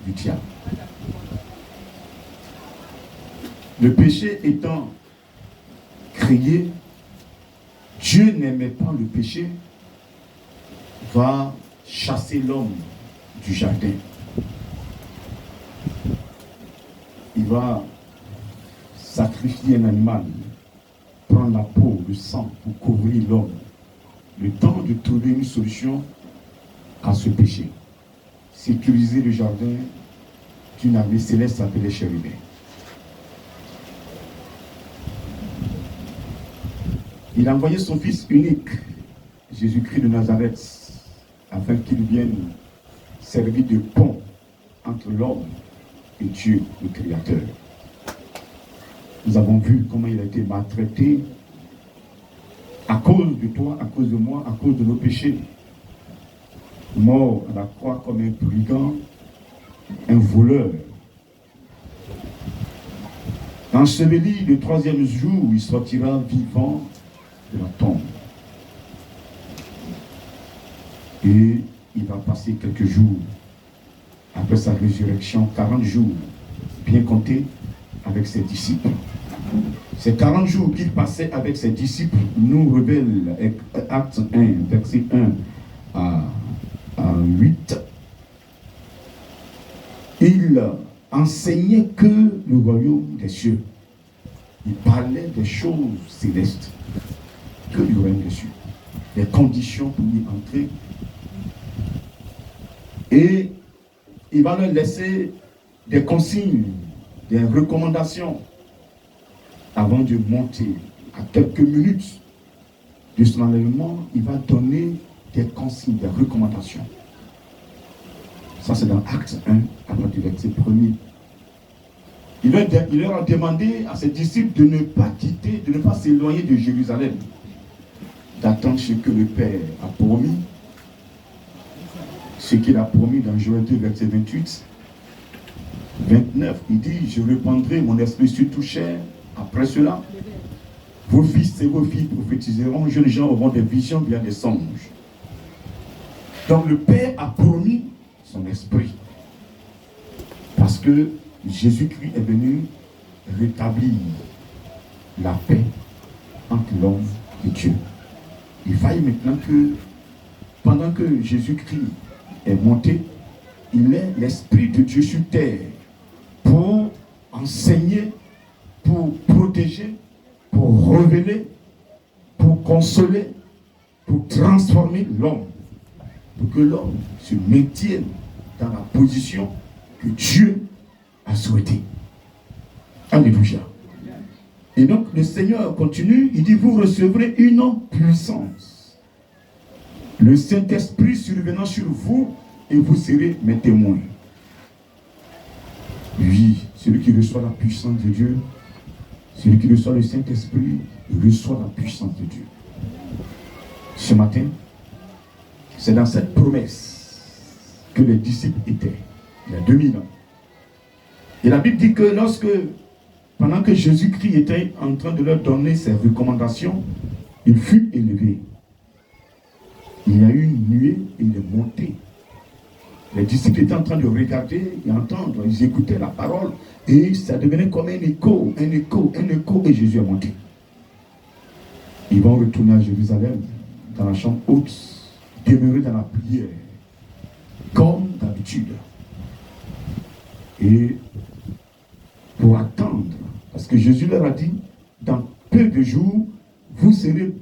du diable. Le péché étant créé, Dieu n'aimait pas le péché, va chasser l'homme du jardin. Il va sacrifier un animal, prendre la peau, le sang pour couvrir l'homme. Le temps de trouver une solution à ce péché. Sécuriser le jardin d'une armée céleste appelée chérubin. Il a envoyé son fils unique, Jésus-Christ de Nazareth, afin qu'il vienne servir de pont entre l'homme et Dieu, le Créateur. Nous avons vu comment il a été maltraité à cause de toi, à cause de moi, à cause de nos péchés. Mort à la croix comme un brigand, un voleur. Enseveli le troisième jour, il sortira vivant de la tombe. Et il va passer quelques jours après sa résurrection, 40 jours, bien comptés, avec ses disciples. Ces 40 jours qu'il passait avec ses disciples nous révèlent, Acte 1, verset 1 à 8. Il enseignait que le royaume des cieux. Il parlait des choses célestes, que du royaume des cieux. Les conditions pour y entrer. Et il va leur laisser des consignes, des recommandations avant de monter. À quelques minutes de son enlèvement, il va donner des consignes, des recommandations. Ça, c'est dans Acte 1, à partir du verset 1er. Il leur a demandé à ses disciples de ne pas quitter, de ne pas s'éloigner de Jérusalem, d'attendre ce que le Père a promis, ce qu'il a promis dans Joël 2, verset 28, 29. Il dit, je répandrai mon esprit sur tout chair. Après cela, vos fils et vos filles prophétiseront, jeunes gens auront des visions, bien des songes. Donc le Père a promis son esprit. Parce que Jésus-Christ est venu rétablir la paix entre l'homme et Dieu. Il faille maintenant que, pendant que Jésus-Christ est monté, il est l'Esprit de Dieu sur terre pour enseigner, pour protéger, pour révéler, pour consoler, pour transformer l'homme. Pour que l'homme se maintienne dans la position que Dieu a souhaité. Alléluia. Et donc le Seigneur continue, il dit, vous recevrez une puissance. Le Saint-Esprit survenant sur vous et vous serez mes témoins. Oui, celui qui reçoit la puissance de Dieu, celui qui reçoit le Saint-Esprit, il reçoit la puissance de Dieu. Ce matin, c'est dans cette promesse que les disciples étaient, il y a 2000 ans. Et la Bible dit que pendant que Jésus-Christ était en train de leur donner ses recommandations, il fut élevé. Il y a eu une nuée et il est monté. Les disciples étaient en train de regarder et entendre, ils écoutaient la parole et ça devenait comme un écho, et Jésus est monté. Ils vont retourner à Jérusalem, dans la chambre haute, demeurer dans la prière, comme d'habitude. Et pour attendre, parce que Jésus leur a dit, dans peu de jours, vous serez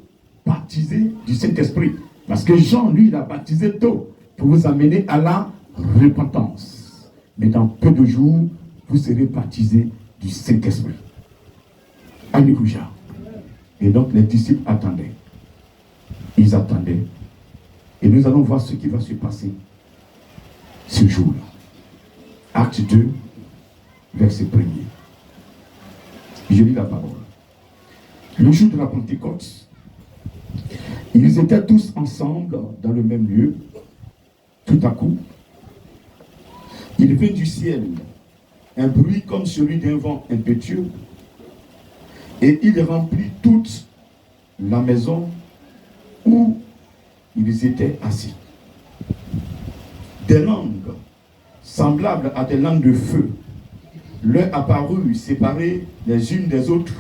baptisés du Saint-Esprit. Parce que Jean, lui, il a baptisé tôt, pour vous amener à la repentance. Mais dans peu de jours, vous serez baptisés du Saint-Esprit. Alléluia. Et donc les disciples attendaient. Ils attendaient. Et nous allons voir ce qui va se passer ce jour-là. Acte 2, verset 1er. Je lis la parole. Le jour de la Pentecôte, ils étaient tous ensemble dans le même lieu. Tout à coup, il vint du ciel un bruit comme celui d'un vent impétueux, et il remplit toute la maison où ils étaient assis. Des langues semblables à des langues de feu, leur apparurent séparées les unes des autres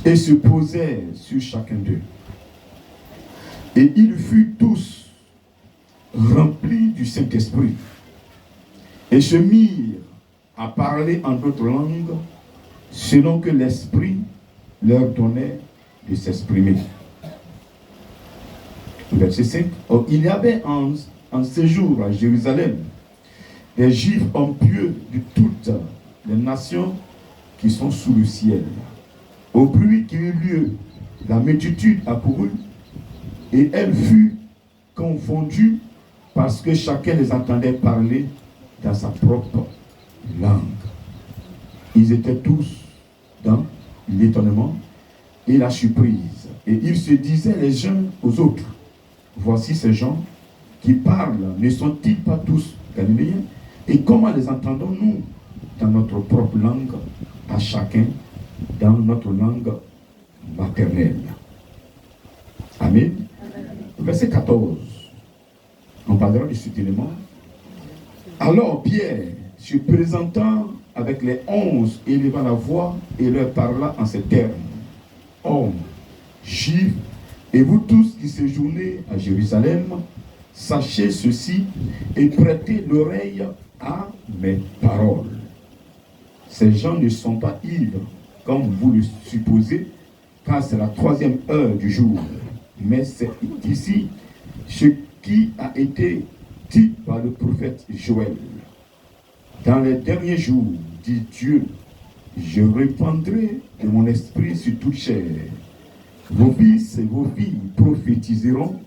et se posèrent sur chacun d'eux. Et ils furent tous remplis du Saint-Esprit et se mirent à parler en d'autres langues selon que l'Esprit leur donnait de s'exprimer. Verset 5. Or, il y avait en séjour à Jérusalem des Juifs hommes pieux de toutes les nations qui sont sous le ciel. Au bruit qui eut lieu, la multitude accourut et elle fut confondue parce que chacun les entendait parler dans sa propre langue. Ils étaient tous dans l'étonnement et la surprise. Et ils se disaient les uns aux autres, voici ces gens qui parlent, ne sont-ils pas tous galiléens? Et comment les entendons-nous dans notre propre langue, à chacun dans notre langue maternelle? Amen. Verset 14. On parlera de cet élément. Alors Pierre, se présentant avec les 11, éleva la voix et leur parla en ces termes. Hommes, Juifs, et vous tous qui séjournez à Jérusalem, sachez ceci et prêtez l'oreille à mes paroles. Ces gens ne sont pas ivres, comme vous le supposez, car c'est la 3e heure du jour. Mais c'est ici ce qui a été dit par le prophète Joël. Dans les derniers jours, dit Dieu, je répandrai de mon esprit sur toute chair. Vos fils et vos filles prophétiseront,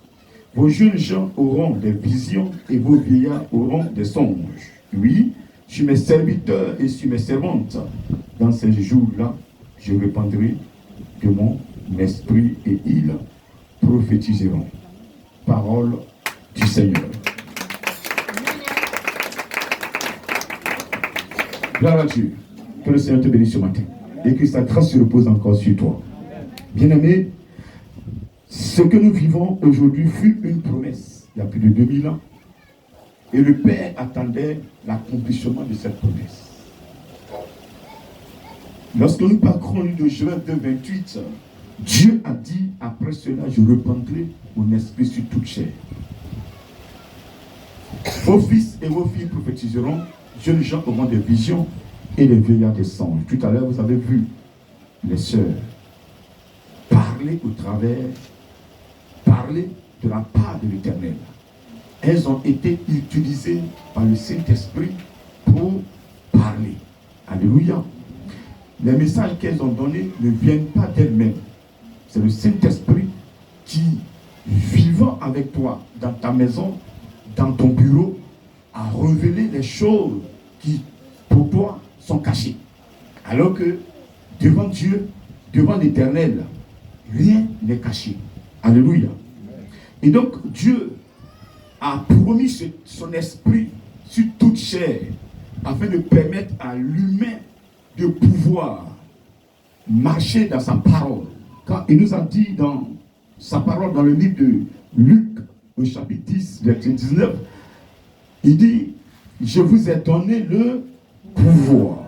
vos jeunes gens auront des visions et vos vieillards auront des songes. Oui, sur mes serviteurs et sur mes servantes, dans ces jours-là, je répandrai de mon esprit et ils prophétiseront. Parole du Seigneur. Gloire à Dieu. Que le Seigneur te bénisse ce matin et que sa grâce se repose encore sur toi. Bien-aimé, ce que nous vivons aujourd'hui fut une promesse il y a plus de 2000 ans. Et le Père attendait l'accomplissement de cette promesse. Lorsque nous parcourons de Joël 2, 28, Dieu a dit, après cela, je répandrai mon esprit sur toute chair. Vos fils et vos filles prophétiseront, jeunes gens auront des visions et les vieillards des songes. Tout à l'heure, vous avez vu les sœurs parler au travers, parler de la part de l'Éternel. Elles ont été utilisées par le Saint-Esprit pour parler. Alléluia. Les messages qu'elles ont donnés ne viennent pas d'elles-mêmes. C'est le Saint-Esprit qui, vivant avec toi dans ta maison, dans ton bureau, a révélé les choses qui, pour toi, sont cachées. Alors que, devant Dieu, devant l'Éternel, rien n'est caché. Alléluia. Et donc, Dieu a promis son esprit sur toute chair afin de permettre à l'humain de pouvoir marcher dans sa parole. Quand il nous a dit dans sa parole dans le livre de Luc, au chapitre 10, verset 19, il dit, je vous ai donné le pouvoir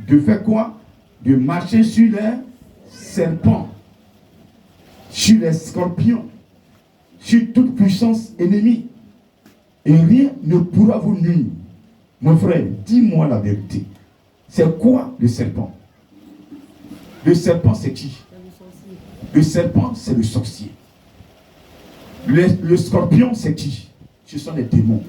de faire quoi? De marcher sur les serpents, sur les scorpions, sur toute puissance ennemie. Et rien ne pourra vous nuire. Mon frère, dis-moi la vérité. C'est quoi le serpent? Le serpent, c'est qui? Le serpent, c'est le sorcier. Le scorpion, c'est qui? Ce sont les démons.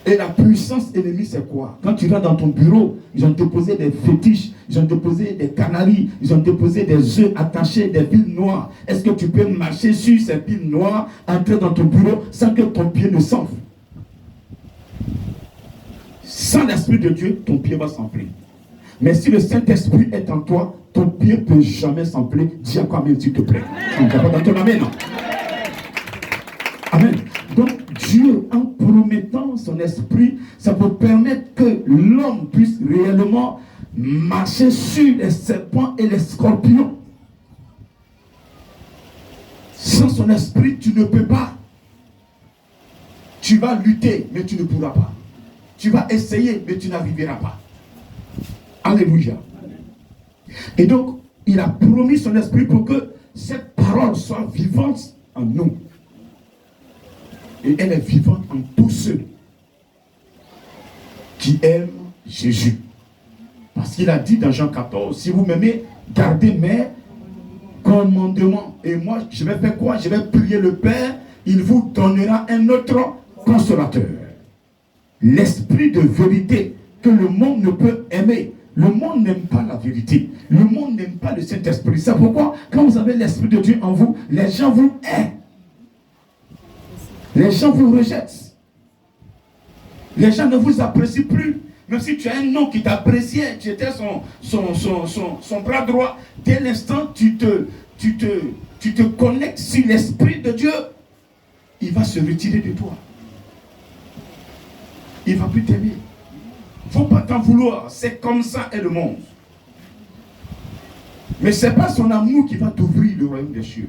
Et la puissance ennemie, c'est quoi? Quand tu vas dans ton bureau, ils ont déposé des fétiches, ils ont déposé des canaris, ils ont déposé des œufs attachés, des piles noires. Est-ce que tu peux marcher sur ces piles noires, entrer dans ton bureau sans que ton pied ne s'enfle? Sans l'Esprit de Dieu, ton pied va s'enfler. Mais si le Saint-Esprit est en toi, ton pied ne peut jamais s'enfler. Dis à quoi amen, s'il te plaît. Tu ne pas dans ton amen, non? Amen. Donc, Dieu, en promettant son esprit, ça peut permettre que l'homme puisse réellement marcher sur les serpents et les scorpions. Sans son esprit, tu ne peux pas. Tu vas lutter, mais tu ne pourras pas. Tu vas essayer, mais tu n'arriveras pas. Alléluia. Et donc, il a promis son esprit pour que cette parole soit vivante en nous. Et elle est vivante en tous ceux qui aiment Jésus. Parce qu'il a dit dans Jean 14, si vous m'aimez, gardez mes commandements. Et moi, je vais faire quoi? Je vais prier le Père, il vous donnera un autre consolateur. L'esprit de vérité que le monde ne peut aimer. Le monde n'aime pas la vérité. Le monde n'aime pas le Saint-Esprit. C'est pourquoi, quand vous avez l'Esprit de Dieu en vous, les gens vous aiment. Les gens vous rejettent. Les gens ne vous apprécient plus. Même si tu as un nom qui t'appréciait, tu étais son bras droit, dès l'instant tu te connectes sur l'Esprit de Dieu, il va se retirer de toi. Il ne va plus t'aimer. Il ne faut pas t'en vouloir. C'est comme ça est le monde. Mais ce n'est pas son amour qui va t'ouvrir le royaume des cieux.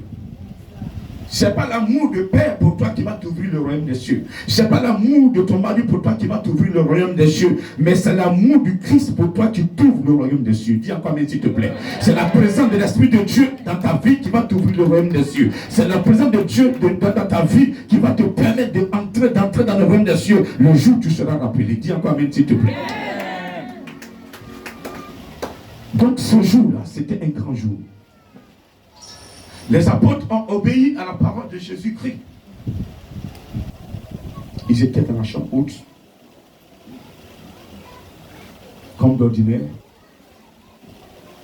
Ce n'est pas l'amour de Père pour toi qui va t'ouvrir le royaume des cieux. Ce n'est pas l'amour de ton mari pour toi qui va t'ouvrir le royaume des cieux. Mais c'est l'amour du Christ pour toi qui t'ouvre le royaume des cieux. Dis encore amen s'il te plaît. C'est la présence de l'Esprit de Dieu dans ta vie qui va t'ouvrir le royaume des cieux. C'est la présence de Dieu dans ta vie qui va te permettre d'entrer dans le royaume des cieux le jour où tu seras rappelé. Dis encore amen s'il te plaît. Donc ce jour-là, c'était un grand jour. Les apôtres ont obéi à la parole de Jésus-Christ. Ils étaient dans la chambre haute, comme d'ordinaire,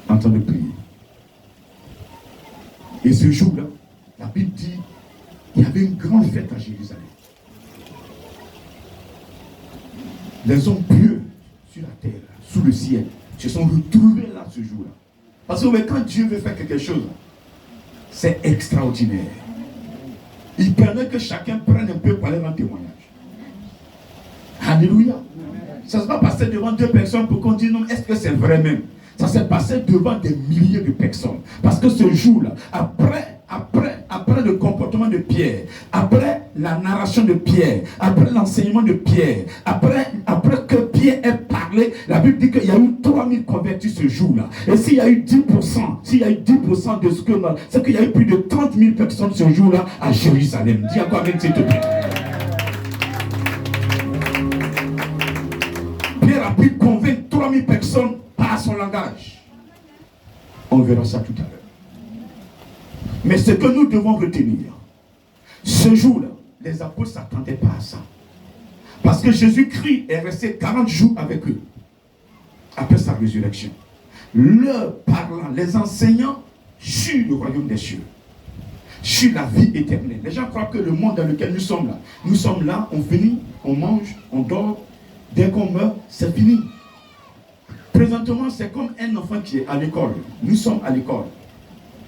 en train de prier. Et ce jour-là, la Bible dit qu'il y avait une grande fête à Jérusalem. Les hommes pieux sur la terre, sous le ciel, se sont retrouvés là ce jour-là. Parce que quand Dieu veut faire quelque chose, c'est extraordinaire. Il permet que chacun prenne un peu pour aller rendre témoignage. Alléluia. Ça ne s'est pas passé devant 2 personnes pour qu'on dise non, est-ce que c'est vrai même? Ça s'est passé devant des milliers de personnes. Parce que ce jour-là, après le comportement de Pierre, après la narration de Pierre, après l'enseignement de Pierre, après que Pierre ait parlé, la Bible dit qu'il y a eu 3000 convertis ce jour-là. Et s'il y a eu 10%, de ce que c'est qu'il y a eu plus de 30 000 personnes ce jour-là à Jérusalem. Dis encore même s'il te plaît. Pierre a pu convaincre 3000 personnes par son langage. On verra ça tout à l'heure. Mais ce que nous devons retenir, ce jour-là, les apôtres ne s'attendaient pas à ça. Parce que Jésus-Christ est resté 40 jours avec eux, après sa résurrection. Leur parlant, les enseignants sur le royaume des cieux, sur la vie éternelle. Les gens croient que le monde dans lequel nous sommes là, on finit, on mange, on dort, dès qu'on meurt, c'est fini. Présentement, c'est comme un enfant qui est à l'école. Nous sommes à l'école.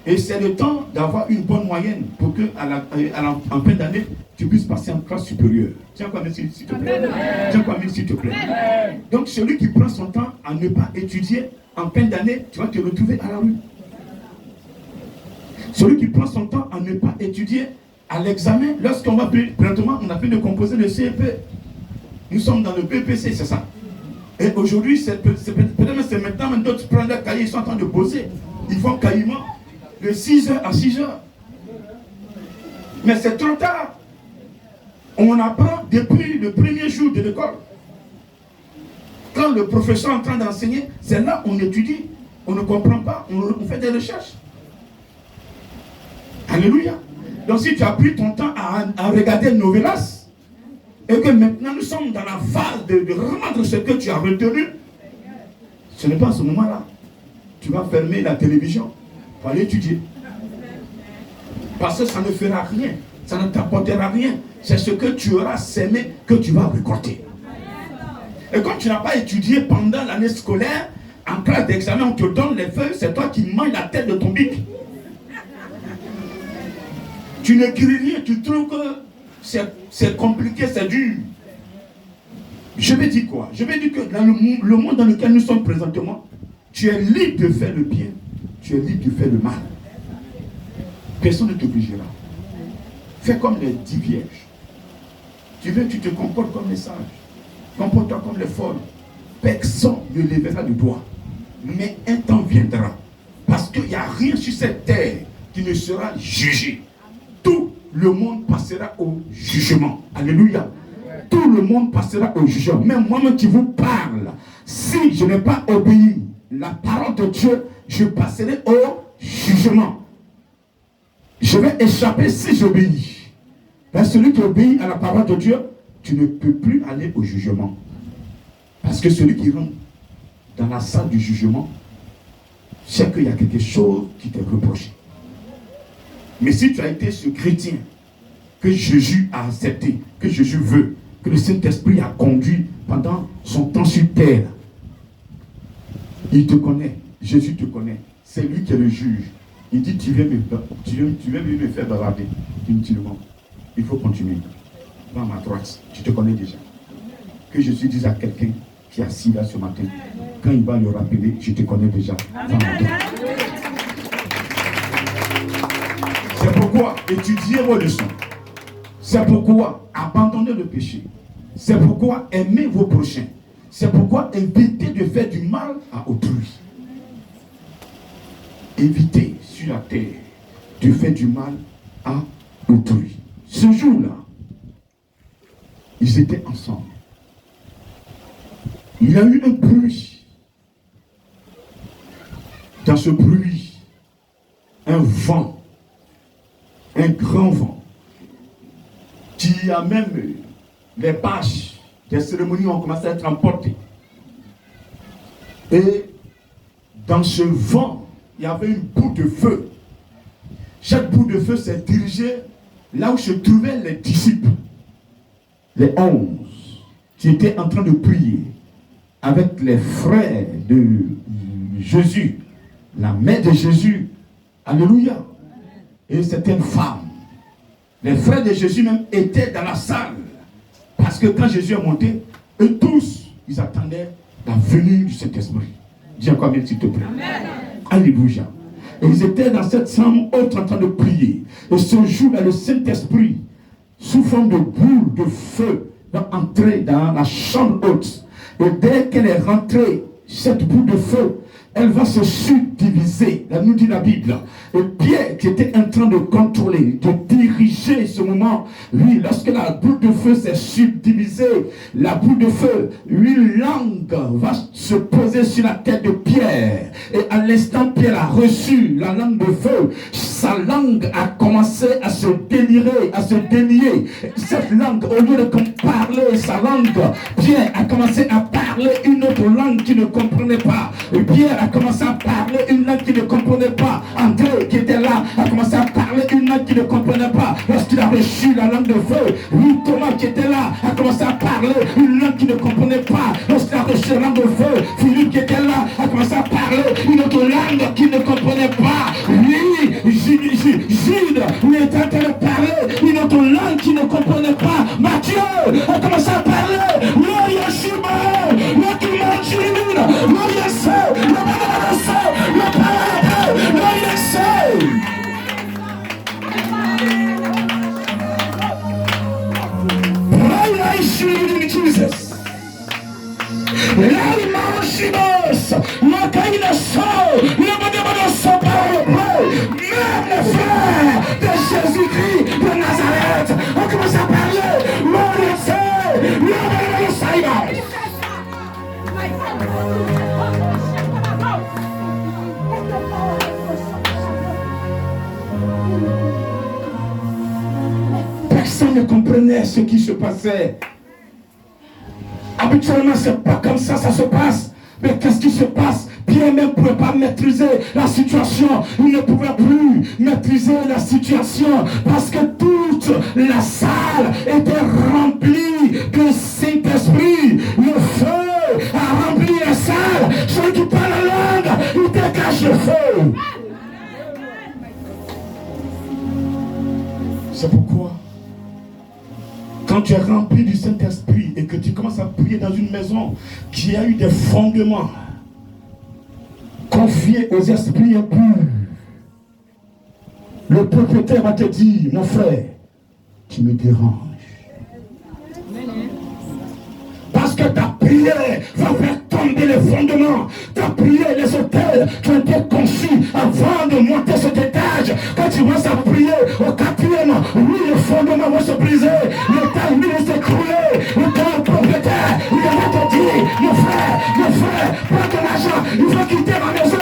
Et c'est le temps d'avoir une bonne moyenne pour que, en fin d'année, tu puisses passer en classe supérieure. Tiens quoi, s'il te plaît. Tiens quoi, s'il te plaît. Donc, celui qui prend son temps à ne pas étudier, en fin d'année, tu vas te retrouver à la rue. Celui qui prend son temps à ne pas étudier, à l'examen, lorsqu'on va présentement, on a fait de composer le CEP. Nous sommes dans le BPC, c'est ça. Et aujourd'hui, peut-être c'est maintenant, d'autres prennent leur cahier, ils sont en train de bosser. Ils font caillement de 6h à 6h. Mais c'est trop tard. On apprend depuis le premier jour de l'école. Quand le professeur est en train d'enseigner, c'est là où on étudie. On ne comprend pas, on fait des recherches. Alléluia. Donc si tu as pris ton temps à regarder Novelas, et que maintenant nous sommes dans la phase de rendre ce que tu as retenu, ce n'est pas à ce moment-là. Tu vas fermer la télévision pour aller étudier. Parce que ça ne fera rien. Ça ne t'apportera rien. C'est ce que tu auras sémé que tu vas récolter. Et comme tu n'as pas étudié pendant l'année scolaire, en classe d'examen, on te donne les feuilles, c'est toi qui manges la tête de ton bic. Tu n'écris rien, tu trouves que c'est compliqué, c'est dur. Je vais dire quoi? Je vais dire que dans le monde dans lequel nous sommes présentement, tu es libre de faire le bien, tu es libre de faire le mal. Personne ne t'obligera. Fais comme les 10 vierges. Tu veux, tu te comportes comme les sages. Comporte-toi toi comme les folles. Personne ne lèvera le doigt. Mais un temps viendra. Parce qu'il n'y a rien sur cette terre qui ne sera jugé. Tout le monde passera au jugement. Alléluia. Tout le monde passera au jugement. Même moi-même qui vous parle, si je n'ai pas obéi la parole de Dieu, je passerai au jugement. Je vais échapper si j'obéis. Mais celui qui obéit à la parole de Dieu, tu ne peux plus aller au jugement. Parce que celui qui rentre dans la salle du jugement, c'est qu'il y a quelque chose qui t'est reproché. Mais si tu as été ce chrétien que Jésus a accepté, que Jésus veut, que le Saint-Esprit a conduit pendant son temps sur terre, il te connaît, Jésus te connaît, c'est lui qui est le juge. Il dit, tu viens me faire bavarder inutilement. Il faut continuer. Va à ma droite, tu te connais déjà. Que Jésus dise à quelqu'un qui est assis là ce matin, quand il va le rappeler, je te connais déjà. Va à ma droite. C'est pourquoi étudiez vos leçons. C'est pourquoi abandonnez le péché. C'est pourquoi aimez vos prochains. C'est pourquoi évitez de faire du mal à autrui. Évitez sur la terre de faire du mal à autrui. Ce jour-là, ils étaient ensemble. Il y a eu un bruit. Dans ce bruit, un vent, un grand vent, qui a même les bâches des cérémonies ont commencé à être emportées. Et dans ce vent, il y avait une boule de feu. Chaque boule de feu s'est dirigée là où se trouvaient les disciples, les 11, qui étaient en train de prier avec les frères de Jésus, la mère de Jésus. Alléluia. Et c'était une femme. Les frères de Jésus même étaient dans la salle. Parce que quand Jésus est monté, eux tous, ils attendaient la venue du Saint-Esprit. Dis encore bien s'il te plaît. Amen. Alléluia. Et ils étaient dans cette chambre haute en train de prier. Et ce jour-là, le Saint-Esprit, sous forme de boule de feu, va entrer dans la chambre haute. Et dès qu'elle est rentrée, cette boule de feu, elle va se subdiviser, là nous dit la Bible. Et Pierre qui était en train de contrôler, de diriger ce moment, lui, lorsque la boule de feu s'est subdivisée, la boule de feu, une langue va se poser sur la tête de Pierre. Et à l'instant, Pierre a reçu la langue de feu. Sa langue a commencé à se délirer, à se délier. Cette langue, au lieu de parler sa langue, Pierre a commencé à parler une autre langue qu'il ne comprenait pas. Et Pierre a commencé à parler une langue qu'il ne comprenait pas. André qui était là a commencé à parler une langue qu'il ne comprenait pas. Lorsqu'il a reçu la langue de feu, lui Thomas qui était là a commencé à parler une langue qu'il ne comprenait pas. Lorsqu'il a reçu la langue de feu, Philippe qui était là a commencé à parler une autre langue qu'il ne comprenait pas. Lui, Jude, lui était en train de parler une autre langue qu'il ne comprenait pas. Matthieu a commencé à parler le Yeshua, le Kimachimina, le Yeshua, le Parade, le Yeshua. Right in Jesus. Même les frères de Jésus-Christ de Nazareth ont commencé à parler. Personne ne comprenait ce qui se passait. Habituellement, c'est pas comme ça se passe. Mais qu'est-ce qui se passe? Pierre même ne pouvait pas maîtriser la situation. Il ne pouvait plus maîtriser la situation parce que toute la salle était remplie de Saint-Esprit. Le feu a rempli la salle. Celui qui parle la langue, il dégage le feu. C'est pourquoi quand tu es rempli du Saint-Esprit et que tu commences à prier dans une maison qui a eu des fondements confiés aux esprits impurs, le propriétaire va te dire, mon frère, tu me déranges. Parce que ta prière va faire tomber les fondements. Ta prière, les hôtels qui ont été conçus avant de monter cet étage. Quand tu vas à prier au quatrième, oui, les fondements vont se briser. L'état, lui, va s'écrouler. Le temps propriétaire, il va te dire, mon frère, prends ton argent, il faut quitter ma maison.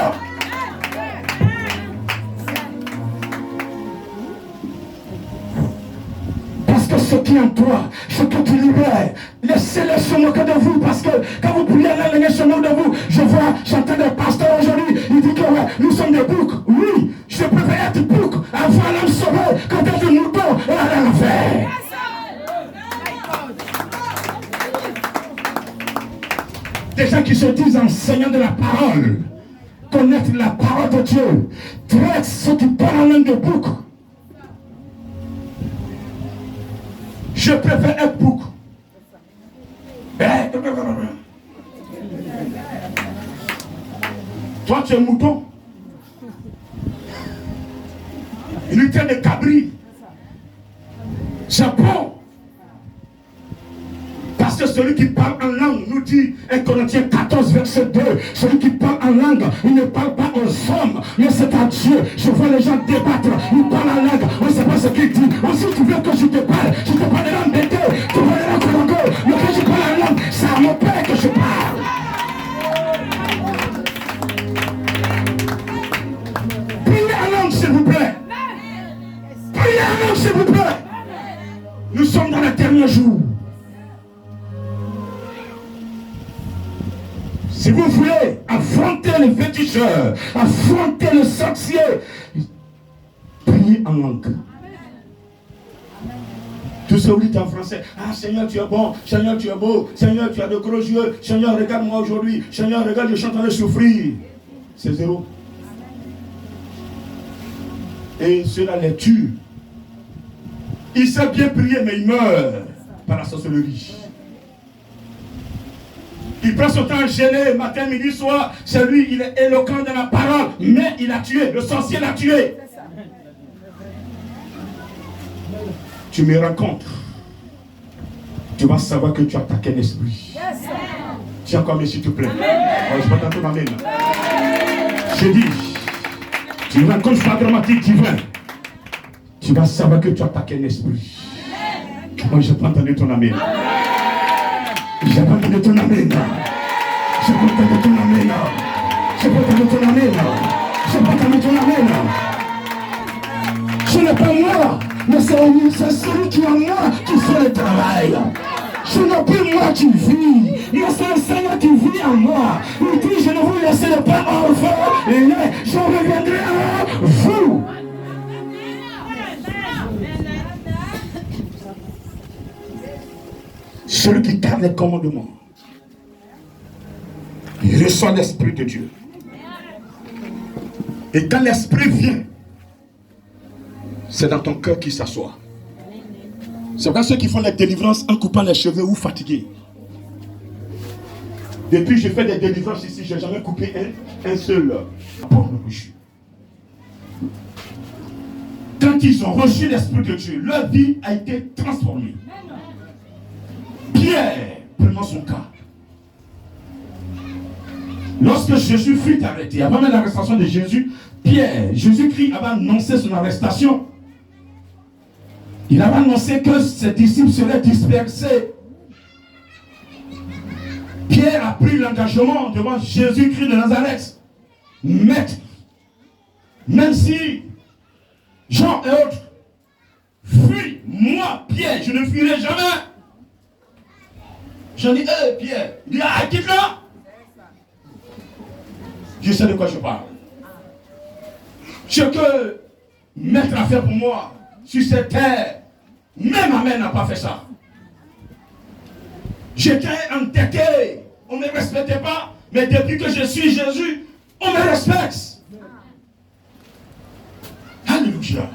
Ce qui est en toi, ce que tu libères, laissez-le se moquer de vous, parce que quand vous priez, les se moquent de vous. Je vois, j'entends des pasteurs aujourd'hui, il dit que ouais, nous sommes des boucs. Oui, je préfère être bouc avant l'homme sauvé quand être un mouton et aller en enfer. Des gens qui se disent enseignants de la parole, connaître la parole de Dieu, traitent ceux qui parlent en langue de bouc. Je préfère être bouc. Toi, tu es mouton. Une tête de cabri. C'est bon. Parce que celui qui parle en langue nous dit 1 Corinthiens 14, verset 2. Celui qui parle en langue, il ne parle pas aux hommes, mais c'est à Dieu. Je vois les gens débattre. Ils parlent en langue. On ne sait pas ce qu'il dit. Aussi, tu veux que je te parle de langue d'été. Tu vois les langues Congo. Mais quand je parle en langue, c'est à mon père que je parle. Priez en langue, s'il vous plaît. Priez en langue, s'il vous plaît. Nous sommes dans les derniers jours. Si vous voulez affronter les féticheurs, affronter le sorcier, priez en langue. Tout ce que vous dites en français, ah Seigneur tu es bon, Seigneur tu es beau, Seigneur tu as de gros yeux, Seigneur regarde-moi aujourd'hui, Seigneur regarde, je suis en train de souffrir. C'est zéro. Et cela les tue. Il sait bien prier, mais il meurt par la sorcellerie. Il prend son temps gêné, matin, midi, soir. C'est lui, il est éloquent dans la parole, mais il a tué, le sorcier l'a tué. Tu me rencontres. Tu vas savoir que tu as attaqué l'esprit. Tiens comme s'il te plaît. Je vais t'entendre amen. Je dis, tu me rencontres par grammatique divin. Tu vas savoir que tu as attaqué l'esprit. Moi, je peux entendre ton amen. Je peux entendre ton amen. Je peux entendre ton amen. Je peux entendre ton amen. Je peux entendre ton amen. Ce n'est pas moi, mais c'est celui qui est en moi qui fait le travail. Ce n'est plus moi qui vis, mais c'est le Seigneur qui vit en moi. Il dit, je ne vous laisserai pas orphelin, et je reviendrai à vous. Celui qui garde les commandements, il reçoit l'Esprit de Dieu. Et quand l'Esprit vient, c'est dans ton cœur qu'il s'assoit. C'est pas ceux qui font la délivrance en coupant les cheveux ou fatigués. Depuis que j'ai fait des délivrances ici, je n'ai jamais coupé un seul pomme de bouche. Quand ils ont reçu l'Esprit de Dieu, leur vie a été transformée. Pierre, prenons son cas. Lorsque Jésus fut arrêté, avant même l'arrestation de Jésus, Pierre, Jésus-Christ avait annoncé son arrestation. Il avait annoncé que ses disciples seraient dispersés. Pierre a pris l'engagement devant Jésus-Christ de Nazareth. Maître, même si Jean et autres fuient, moi, Pierre, je ne fuirai jamais. Je dis, Pierre, il dit, ah, quitte-le. Je sais de quoi je parle. Ce que Maître a fait pour moi sur cette terre, même ma mère n'a pas fait ça. J'étais entêté, on ne me respectait pas, mais depuis que je suis Jésus, on me respecte. Alléluia.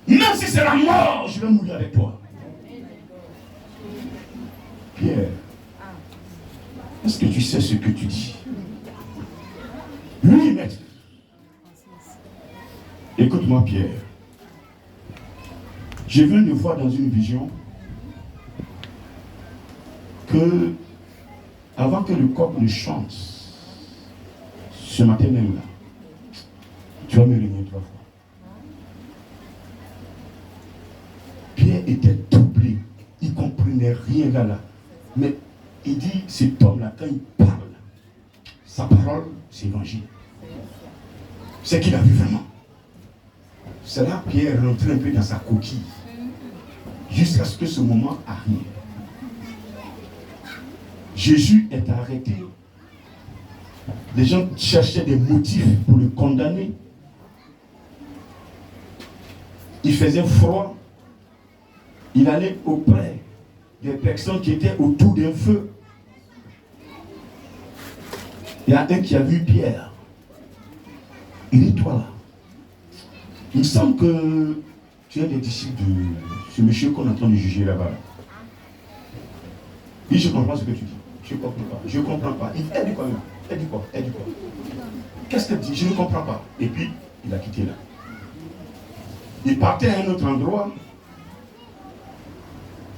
Même si c'est la mort, je vais mourir avec toi. Pierre, est-ce que tu sais ce que tu dis? Oui, maître. Écoute-moi, Pierre. Je viens de voir dans une vision que avant que le coq ne chante, ce matin même là, tu vas me régner 3 fois. Pierre était doublé, il ne comprenait rien là. Mais il dit, cet homme-là, quand il parle, sa parole, c'est l'évangile. C'est qu'il a vu vraiment. C'est là que Pierre rentrait un peu dans sa coquille, jusqu'à ce que ce moment arrive. Jésus est arrêté. Les gens cherchaient des motifs pour le condamner. Il faisait froid. Il allait auprès des personnes qui étaient autour d'un feu. Il y a un qui a vu Pierre. Il dit, toi là, il me semble que tu es des disciples de ce monsieur qu'on est en train de juger là-bas. Il dit, je comprends ce que tu dis. Je ne comprends pas. Je ne comprends pas. Il dit, elle dit quoi même? Elle dit quoi? Elle dit quoi? Qu'est-ce qu'elle dit? Je ne comprends pas. Et puis, il a quitté là. Il partait à un autre endroit.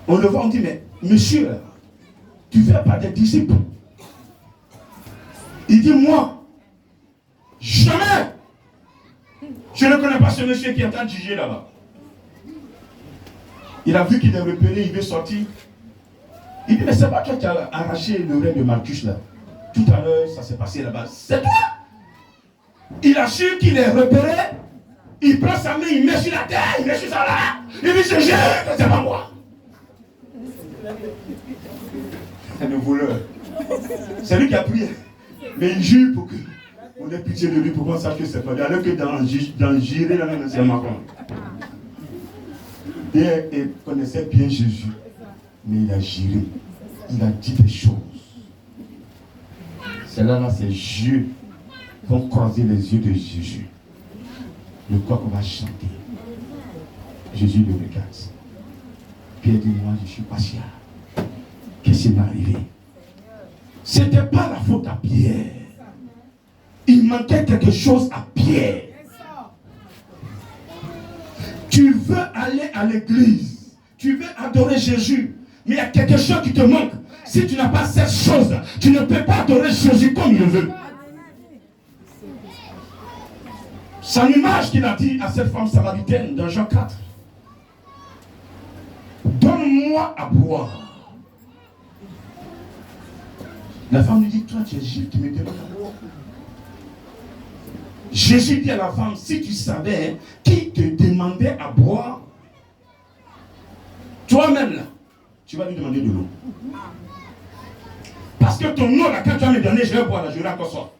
On le voit, on dit, mais monsieur, tu ne fais pas des disciples. Il dit, moi, jamais, je ne connais pas ce monsieur qui est en train de juger là-bas. Il a vu qu'il est repéré, il veut sortir. Il dit, mais c'est pas toi qui as arraché l'oreille de Marcus là. Tout à l'heure, ça s'est passé là-bas. C'est toi. Il a su qu'il est repéré. Il prend sa main, il met sur la terre, il met sur ça là. Il dit, c'est pas moi. C'est le voleur. C'est lui qui a prié. Mais il jure pour qu'on ait pitié de lui, pour qu'on sache que c'est pas lui. Alors que dans le jurer, là, c'est marrant. Il connaissait bien Jésus. Mais il a juré. Il a dit des choses. C'est là, ses yeux vont croiser les yeux de Jésus. Le coq va chanter. Jésus le regarde. Pierre dit, moi, je suis patient. Qu'est-ce qui m'est arrivé? Ce n'était pas la faute à Pierre. Il manquait quelque chose à Pierre. Tu veux aller à l'église. Tu veux adorer Jésus. Mais il y a quelque chose qui te manque. Si tu n'as pas cette chose, tu ne peux pas adorer Jésus comme il veut. C'est une image qu'il a dit à cette femme samaritaine dans Jean 4. Donne-moi à boire. La femme lui dit, toi tu es juif, tu me demandes à boire. Jésus dit à la femme, si tu savais qui te demandait à boire, toi-même là, tu vas lui demander de l'eau. Parce que ton eau là, quand tu vas me donner, je vais boire là, je vais encore sortir.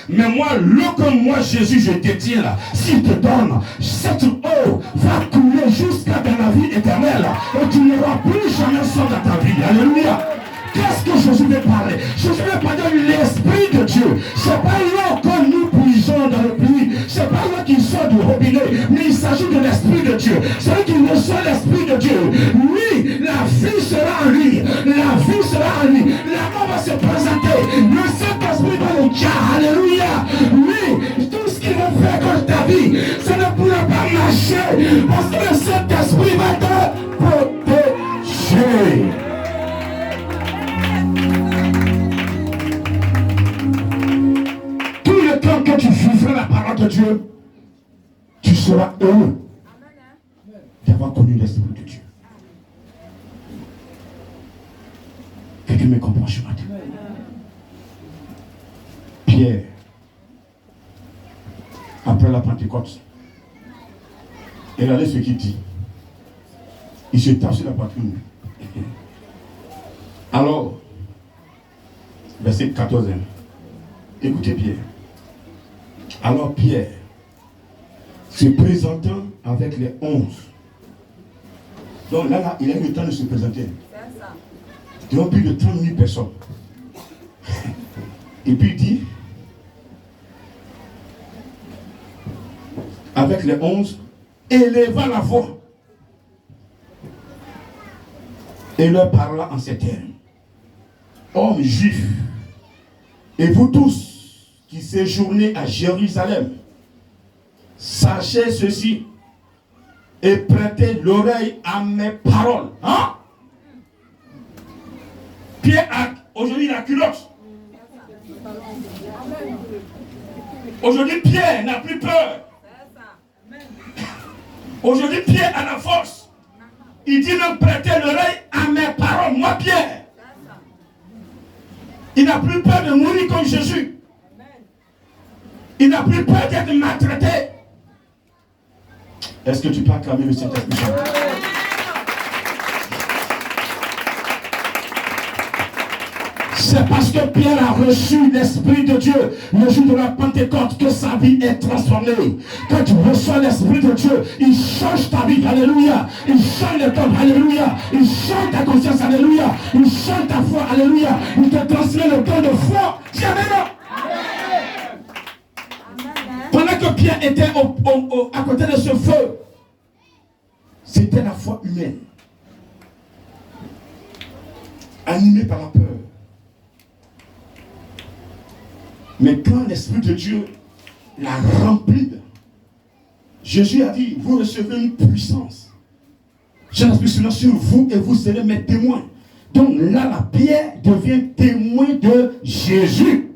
Mais moi, l'eau que moi, Jésus, je détiens là, s'il te donne, cette eau va couler jusqu'à dans la vie éternelle. Et tu n'auras plus jamais ça dans ta vie. Alléluia. Qu'est-ce que Jésus veut parler? Jésus veut parler de l'Esprit de Dieu. Ce n'est pas l'eau que nous puisons dans le pays. Ce n'est pas l'eau qui sort du robinet. Mais il s'agit de l'Esprit de Dieu. Celui qui reçoit l'Esprit de Dieu, lui, la vie sera en lui. La vie sera en lui. L'amour va se présenter. Le Saint-Esprit va le dire. Alléluia. Oui, tout ce qu'il va faire contre ta vie, ça ne pourra pas marcher. Parce que le Saint-Esprit va te protéger. Que tu vivras la parole de Dieu, tu seras heureux d'avoir connu l'Esprit de Dieu. Quelqu'un me comprend ce matin? Pierre, après la Pentecôte, regardez ce qu'il dit. Il se tape sur la poitrine. Alors, verset 14. Écoutez Pierre. Alors Pierre, se présentant avec les 11. Donc là, il a eu le temps de se présenter. Ils ont plus de 30 000 personnes. Et puis il dit, avec les 11, éleva la voix et leur parla en ces termes. Hommes juifs, et vous tous qui séjournez à Jérusalem, sachez ceci et prêtez l'oreille à mes paroles. Hein? Pierre Aujourd'hui, la culotte. Aujourd'hui, Pierre n'a plus peur. Aujourd'hui, Pierre a la force. Il dit ne prêtez l'oreille à mes paroles. Moi, Pierre. Il n'a plus peur de mourir comme Jésus. Il n'a plus peur d'être maltraité. Est-ce que tu peux acclamer le Saint-Esprit? C'est parce que Pierre a reçu l'Esprit de Dieu le jour de la Pentecôte que sa vie est transformée. Quand tu reçois l'Esprit de Dieu, il change ta vie, alléluia. Il change le corps, alléluia. Il change ta conscience, alléluia. Il change ta foi, alléluia. Il te transmet le don de foi. Dis amen. Pendant que Pierre était à côté de ce feu, c'était la foi humaine, animée par la peur. Mais quand l'Esprit de Dieu l'a rempli, Jésus a dit, vous recevez une puissance. J'ai l'Esprit sur vous et vous serez mes témoins. Donc là, la pierre devient témoin de Jésus.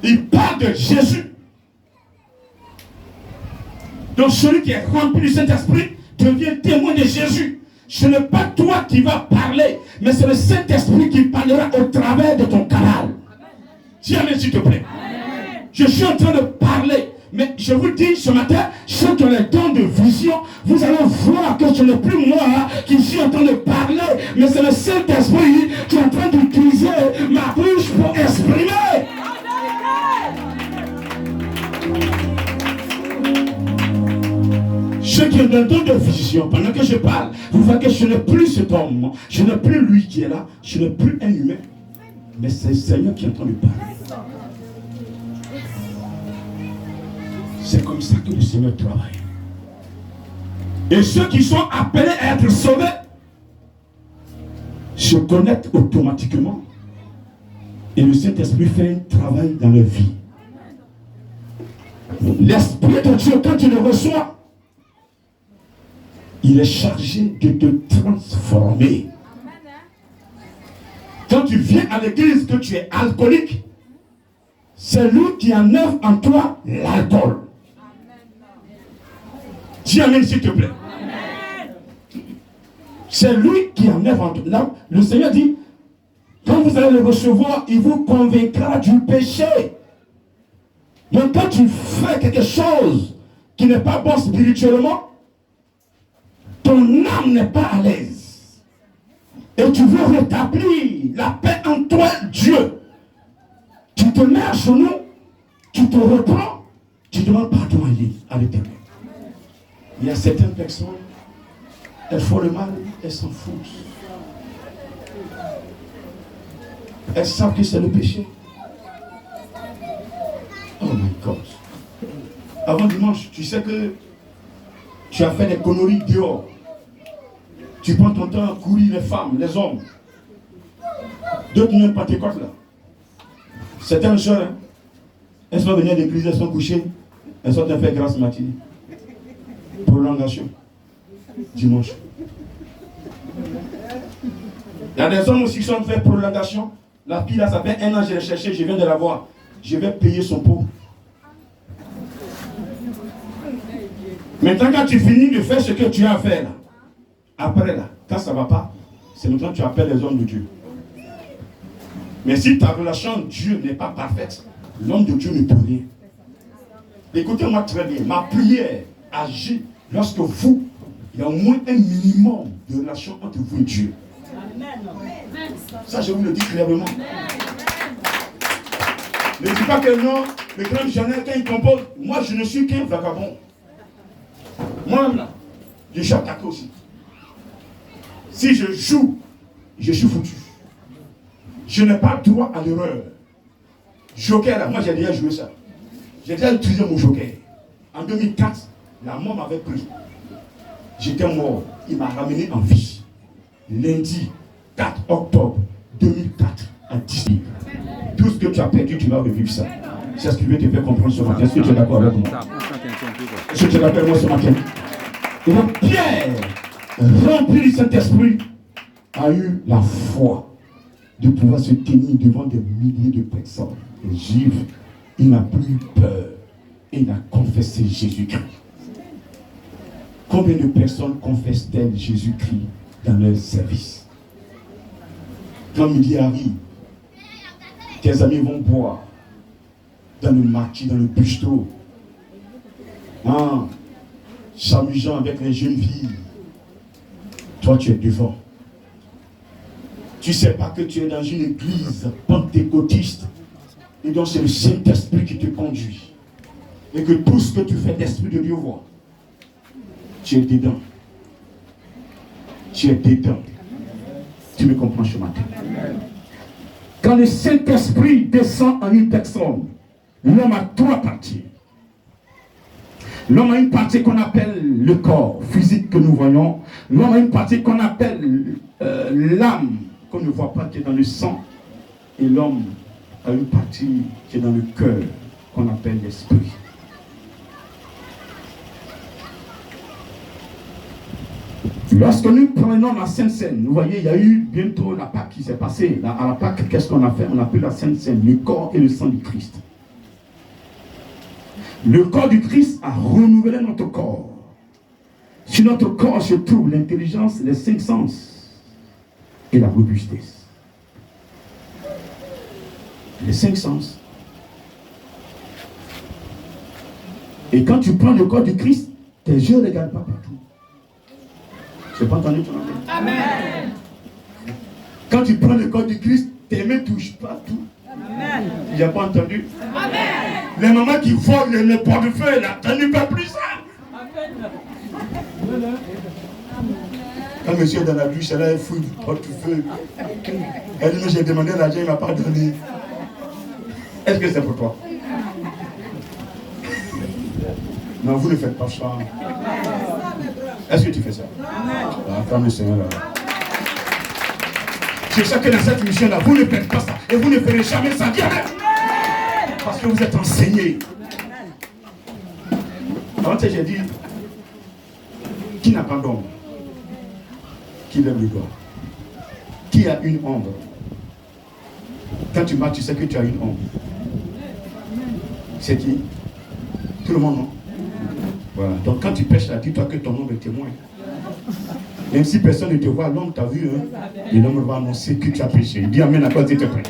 Il parle de Jésus. Donc celui qui est rempli du Saint-Esprit devient témoin de Jésus. Ce n'est pas toi qui vas parler, mais c'est le Saint-Esprit qui parlera au travers de ton canal. Dis amen s'il te plaît. Amen. Je suis en train de parler, mais je vous dis ce matin, ceux qui ont les dons de vision, vous allez voir que ce n'est plus moi qui suis en train de parler, mais c'est le Saint-Esprit qui est en train d'utiliser ma bouche pour exprimer. Ceux qui ont le don de vision, pendant que je parle, vous voyez que je n'ai plus cet homme, je n'ai plus lui qui est là, je n'ai plus un humain, mais c'est le Seigneur qui est en train de parler. C'est comme ça que le Seigneur travaille. Et ceux qui sont appelés à être sauvés se connectent automatiquement. Et le Saint-Esprit fait un travail dans leur vie. L'Esprit de Dieu, quand tu le reçois, il est chargé de te transformer. Quand tu viens à l'église que tu es alcoolique, c'est lui qui enlève en toi l'alcool. Dis amen s'il te plaît. C'est lui qui enlève en toi. Là, le Seigneur dit, quand vous allez le recevoir, il vous convaincra du péché. Donc quand tu fais quelque chose qui n'est pas bon spirituellement, ton âme n'est pas à l'aise. Et tu veux rétablir la paix en toi, Dieu. Tu te mets à genoux, tu te reprends, tu demandes pardon à l'Éternel. Il y a certaines personnes, elles font le mal, elles s'en foutent. Elles savent que c'est le péché. Oh my God. Avant dimanche, tu sais que tu as fait des conneries dehors. Tu prends ton temps à courir les femmes, les hommes. D'autres n'ont pas tes côtes là. Certaines soeurs, hein, elles sont venues à l'église, elles sont couchées, elles sont en fait grâce matinée. Prolongation. Dimanche. Il y a des hommes aussi qui sont fait prolongation. La fille là, ça fait 1 an, je l'ai cherchée, je viens de la voir. Je vais payer son pot. Maintenant, quand tu finis de faire ce que tu as à faire là, après là, quand ça ne va pas, c'est maintenant que tu appelles les hommes de Dieu. Mais si ta relation avec Dieu n'est pas parfaite, l'homme de Dieu ne peut rien. Écoutez-moi très bien, ma prière agit lorsque vous, il y a au moins un minimum de relation entre vous et Dieu. Ça, je vous le dis clairement. Ne dis pas que non, le grand missionnaire, quand il compose, moi je ne suis qu'un vagabond. Moi-même là, je suis attaqué aussi. Si je joue, je suis foutu. Je n'ai pas droit à l'erreur. Joker là, moi j'ai déjà joué ça. J'ai déjà utilisé mon joker. En 2004, la mort m'avait pris. J'étais mort. Il m'a ramené en vie. Lundi 4 octobre 2004 à 10h. Tout ce que tu as perdu, tu vas revivre ça. C'est ce qui veut te faire comprendre ce matin. Est-ce que tu es d'accord avec moi? Est-ce que tu es d'accord avec moi ce matin? Et donc Pierre, rempli du Saint-Esprit, a eu la foi. de pouvoir se tenir devant des milliers de personnes. Les Juifs, il n'a plus peur. Et il a confessé Jésus-Christ. Combien de personnes confessent-elles Jésus-Christ dans leur service? Quand midi arrive, tes amis vont boire dans le marché, dans le bistrot, s'amusant avec les jeunes filles. Toi, tu es devant. Tu ne sais pas que tu es dans une église pentecôtiste et donc c'est le Saint-Esprit qui te conduit. Et que tout ce que tu fais, l'Esprit de Dieu voit. Tu es dedans. Tu es dedans. Tu me comprends ce matin? Quand le Saint-Esprit descend en une personne, l'homme a trois parties. L'homme a une partie qu'on appelle le corps physique que nous voyons. L'homme a une partie qu'on appelle l'âme, qu'on ne voit pas, qui est dans le sang. Et l'homme a une partie qui est dans le cœur, qu'on appelle l'esprit. Lorsque nous prenons la Sainte Seine, vous voyez, il y a eu bientôt la Pâque qui s'est passée. À la Pâque, qu'est-ce qu'on a fait? On a pris la Sainte Seine, le corps et le sang du Christ. Le corps du Christ a renouvelé notre corps. Sur notre corps se trouve l'intelligence, les cinq sens et la robustesse. Les cinq sens. Et quand tu prends le corps du Christ, tes yeux ne regardent pas partout. Je n'ai pas entendu ton amen. Amen. Quand tu prends le corps du Christ, tes mains ne touchent pas tout. Amen. Il n'a pas entendu. Amen. Les mamans qui volent le portefeuille, là, tu ne peux plus ça. Amen. Quand monsieur est dans la douche, elle a un fouille du portefeuille. Elle dit, mais j'ai demandé l'argent, il ne m'a pas donné. Est-ce que c'est pour toi? Non, vous ne faites pas ça. Est-ce que tu fais ça? Attends, le Seigneur là. Je sais que dans cette mission-là, vous ne faites pas ça. Et vous ne ferez jamais ça. Dieu. Parce que vous êtes enseigné. Avant, j'ai dit, qui n'a pas d'ombre? Qui lève le doigt? Qui a une ombre? Quand tu marches, tu sais que tu as une ombre. C'est qui? Tout le monde, non? Voilà. Donc quand tu pêches là, dis-toi que ton ombre est témoin. Même si personne ne te voit, l'homme t'a vu, et l'homme va annoncer que tu as péché. Il dit amen à quoi tu es prêt.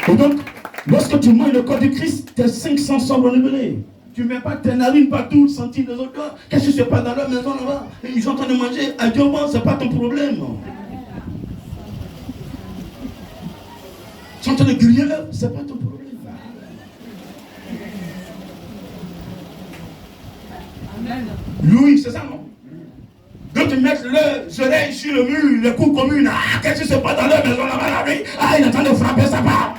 Et donc, lorsque tu manges le corps de Christ, tes cinq sens sont renouvelés. Tu ne mets pas tes narines partout, sentir les odeurs. Qu'est-ce qui se passe dans leur maison là-bas? Ils sont en train de manger. Adieu, ce n'est pas ton problème. Ils sont en train de griller, ce n'est pas ton problème. Louis, c'est ça, non? Donc ils mettent leurs oreilles sur le mur, les coups communes. Ah, qu'est-ce qui se passe dans leur maison là-bas la nuit? Ah, il est en train de frapper sa part.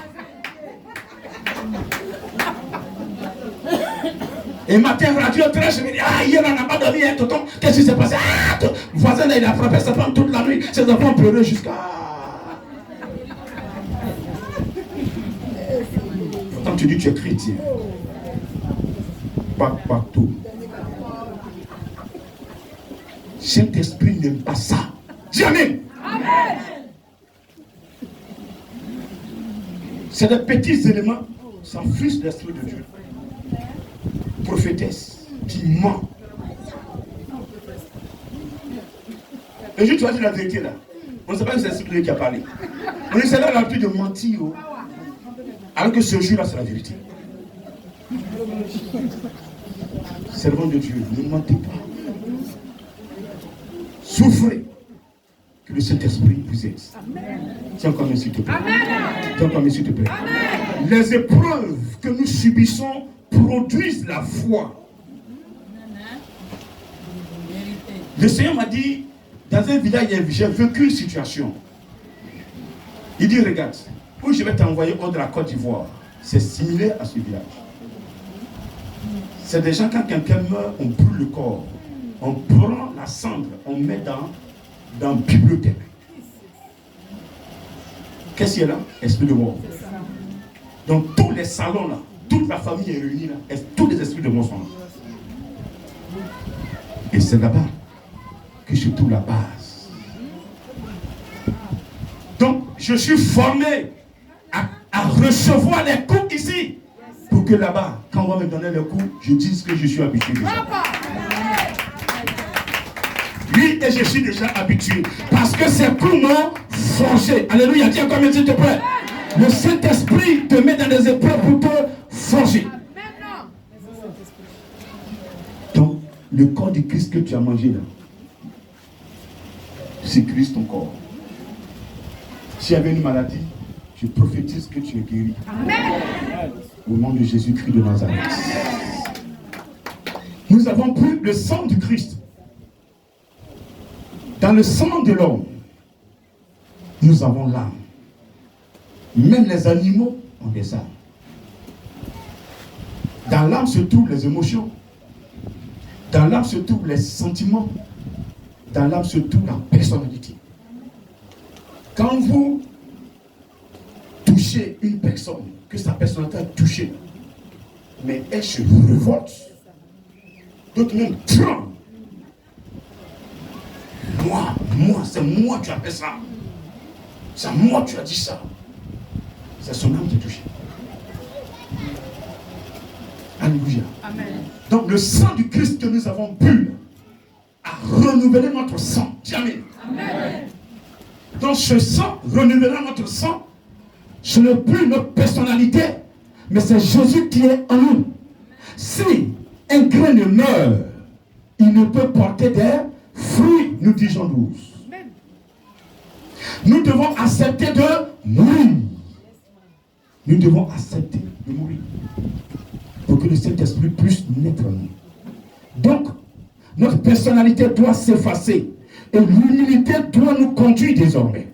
Et matin, radio très, je me dis, ah, hier on n'a pas dormi, hein, tonton. Qu'est-ce qui s'est passé? Ah, le voisin là, il a frappé sa femme toute la nuit. Ses enfants pleuraient jusqu'à. Pourtant, tu dis, tu es chrétien. Pas partout. Saint-Esprit n'aime pas ça. Jamais. Amen. C'est des petits éléments. S'enfuient de l'Esprit de Dieu. Prophétesse qui ment. Et je dois dire la vérité là. On ne sait pas que c'est l'Esprit de Dieu qui a parlé. On essaie là l'habitude de mentir. Alors que ce jour-là, c'est la vérité. Servant de Dieu, ne mentez pas. Souffrez que le Saint-Esprit vous aide. Tiens comme un s'il te plaît. Tiens comme un s'il te plaît. Les épreuves que nous subissons produisent la foi. Le Seigneur m'a dit, dans un village, j'ai vécu une situation. Il dit, regarde, où je vais t'envoyer hors de la Côte d'Ivoire, c'est similaire à ce village. C'est des gens, quand quelqu'un meurt, on brûle le corps. On prend la cendre, on met dans la bibliothèque. Qu'est-ce qu'il y a là? Esprit de mort. Donc tous les salons là, toute la famille est réunie là, tous les esprits de mort sont là. Et c'est là-bas que se trouve la base. Donc je suis formé à recevoir les coups ici. Pour que là-bas, quand on va me donner le coup, je dise que je suis habitué déjà. Oui, et je suis déjà habitué. Parce que ces coups m'ont forgé. Alléluia, dis encore, s'il te plaît. Le Saint-Esprit te met dans des épreuves pour te forger. Donc, le corps du Christ que tu as mangé là, c'est Christ ton corps. S'il y avait une maladie, je prophétise que tu es guéri. Amen. Au nom de Jésus-Christ de Nazareth. Nous avons pris le sang du Christ. Dans le sang de l'homme, nous avons l'âme. Même les animaux ont des âmes. Dans l'âme se trouvent les émotions. Dans l'âme se trouvent les sentiments. Dans l'âme se trouve la personnalité. Quand vous touchez une personne, que sa personnalité a touché, mais elle se révolte, d'autres même tremblent. Moi, c'est moi qui as fait ça. C'est moi qui as dit ça. C'est son âme qui est touchée. Alléluia. Amen. Donc le sang du Christ que nous avons bu a renouvelé notre sang. Amen. Amen. Donc ce sang, renouvelant notre sang, ce n'est plus notre personnalité, mais c'est Jésus qui est en nous. Si un grain ne meurt, il ne peut porter des fruits, nous dit Jean 12. Nous devons accepter de mourir. Nous devons accepter de mourir pour que le Saint-Esprit puisse naître en nous. Donc, notre personnalité doit s'effacer et l'humilité doit nous conduire désormais.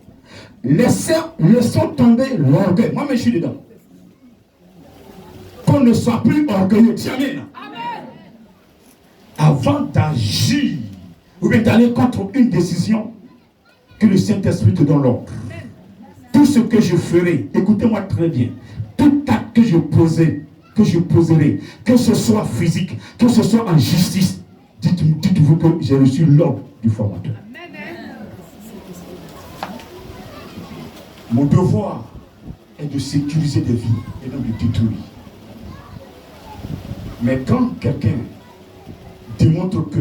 Laissons tomber l'orgueil. Moi, je suis dedans. Qu'on ne soit plus orgueilleux. Amen. Avant d'agir ou bien d'aller contre une décision, que le Saint-Esprit te donne l'ordre. Tout ce que je ferai, écoutez-moi très bien, tout acte que je poserai, que ce soit physique, que ce soit en justice, dites-vous que j'ai reçu l'ordre du formateur. Mon devoir est de sécuriser des vies et non de détruire. Mais quand quelqu'un démontre que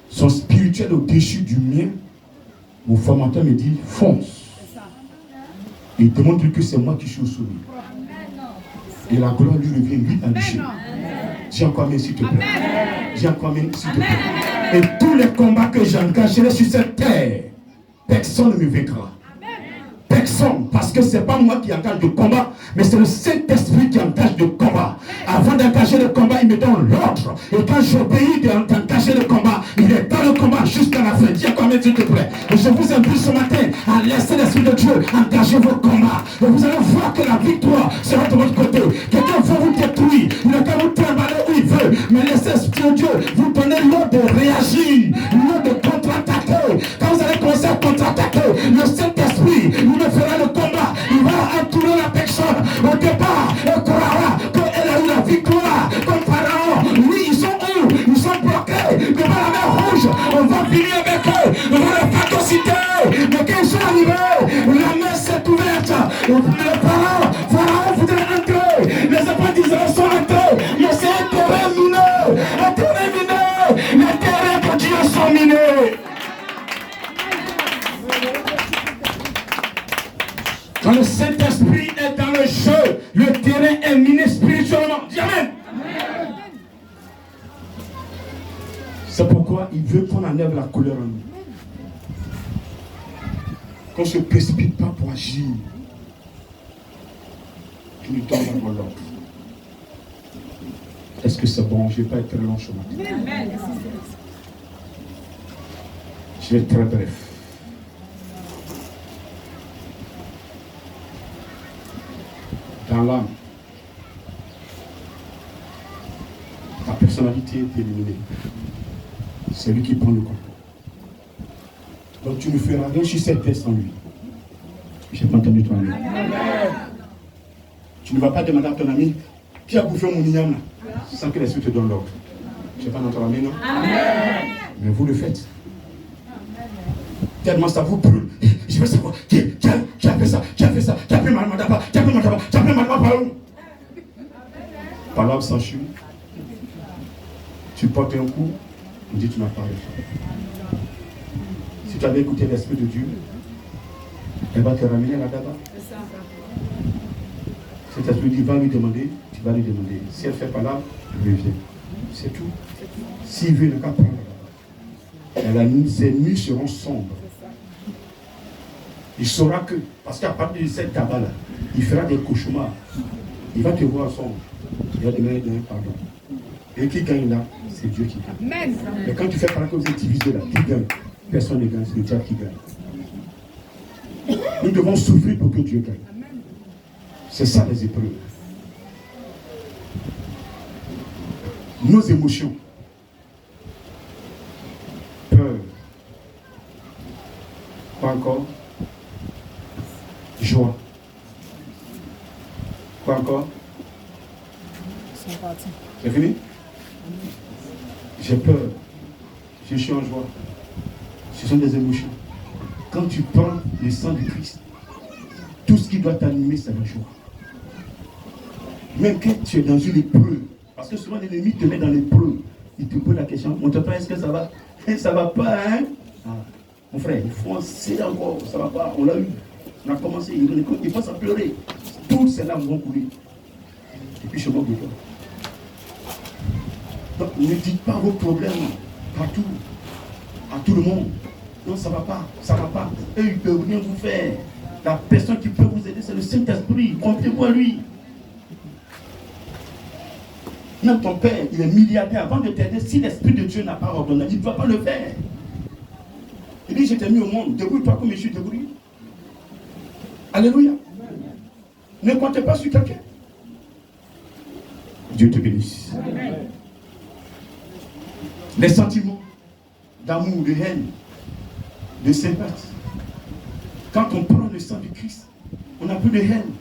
son spirituel est au-dessus du mien, mon formateur me dit fonce. Il démontre que c'est moi qui suis au sommet. Et la gloire lui revient lui à lui. Dis encore mais s'il te plaît. Dis encore mais s'il te plaît. Et tous les combats que j'engagerai sur cette terre, personne ne me vaincra. Personne, parce que ce n'est pas moi qui engage le combat, mais c'est le Saint-Esprit qui engage le combat. Avant d'engager le combat, il me donne l'ordre. Et quand j'obéis d'engager le combat, il est dans le combat jusqu'à la fin. Dis encore, s'il te plaît. Et je vous invite ce matin à laisser l'Esprit de Dieu engager vos combats. Et vous allez voir que la victoire sera de votre côté. Quelqu'un veut vous détruire, il n'a qu'à vous trimballer où il veut. Mais laissez l'Esprit de Dieu vous donner l'ordre de réagir, l'ordre de contre-attaquer. Quand vous allez commencer à contre-attaquer, le Saint-Esprit, il fera le combat, il va entourer la personne. Au départ, elle croira qu'elle a eu la victoire comme Pharaon. Oui, ils sont où? Ils sont bloqués devant la mer rouge. On va finir avec eux, on va les phagocyter. Mais quand ils sont arrivés, la mer s'est ouverte. Le Pharaon voudrait entrer. Les enfants d'Israël sont entrés. Mais c'est un terrain mineux. Un terrain mineux. Les terrains de Dieu sont minés. Quand le Saint-Esprit est dans le jeu, le terrain est miné spirituellement. Dis Amen. Amen. C'est pourquoi il veut qu'on enlève la colère en nous. Qu'on ne se précipite pas pour agir. Qu'il nous donne l'ordre. Est-ce que c'est bon? Je ne vais pas être très long ce matin. Amen. Je vais être très bref. Dans l'âme, ta personnalité est éliminée. C'est lui qui prend le contrôle. Donc tu ne feras rien sur cette terre sans lui. Je n'ai pas entendu ton ami. Tu ne vas pas demander à ton ami qui a bouffé mon igname là, sans que l'Esprit te donne l'ordre. Je n'ai pas entendu ami, non? Amen. Mais vous le faites. Tellement ça vous brûle. Je veux savoir qui a as fait ça, tu as fait ça, tu as pris ma tabac, tu as pris ma tabac, tu as pris ma tabac. Parole sans chou. Tu portes un coup, on dit tu n'as pas raison. Si tu avais écouté l'Esprit de Dieu, elle va te ramener à la tabac. Cet esprit dit, va lui demander, tu vas lui demander. Si elle ne fait pas là, reviens. C'est tout. S'il veut, il n'a qu'à prendre là-bas. Ses nuits seront sombres. Il saura que, parce qu'à partir de cette tabac-là, il fera des cauchemars. Il va te voir sombre. Il va demander un pardon. Et qui gagne là, c'est Dieu qui gagne. Amen. Mais quand tu fais par exemple que vous êtes divisé là, qui gagne? Personne ne gagne, c'est le diable qui gagne. Nous devons souffrir pour que Dieu gagne. C'est ça les épreuves. Nos émotions. Peur. Quoi encore? Joie. Quoi encore? C'est fini? J'ai peur. Je suis en joie. Ce sont des émotions. Quand tu prends le sang du Christ, tout ce qui doit t'animer, c'est la joie. Même quand tu es dans une épreuve, parce que souvent l'ennemi te met dans l'épreuve, il te pose la question, mon papa, est-ce que ça va? Ça va pas, hein? Ah, mon frère, il faut essayer encore, ça va pas, on l'a eu. On a commencé, il faut s'en pleurer. Toutes ces larmes vont couler. Et puis je moque de toi. Donc ne dites pas vos problèmes partout, à tout le monde. Non, ça va pas, ça va pas. Eux, ils ne peuvent rien vous faire. La personne qui peut vous aider, c'est le Saint-Esprit. Comptez-vous à lui. Même ton père, il est milliardaire. Avant de t'aider, si l'Esprit de Dieu n'a pas ordonné, il ne va pas le faire. Il dit, je t'ai mis au monde, débrouille-toi comme je suis débrouillé. Alléluia. Ne comptez pas sur quelqu'un. Dieu te bénisse. Amen. Les sentiments d'amour, de haine, de sympathie. Quand on prend le sang du Christ, on n'a plus de haine.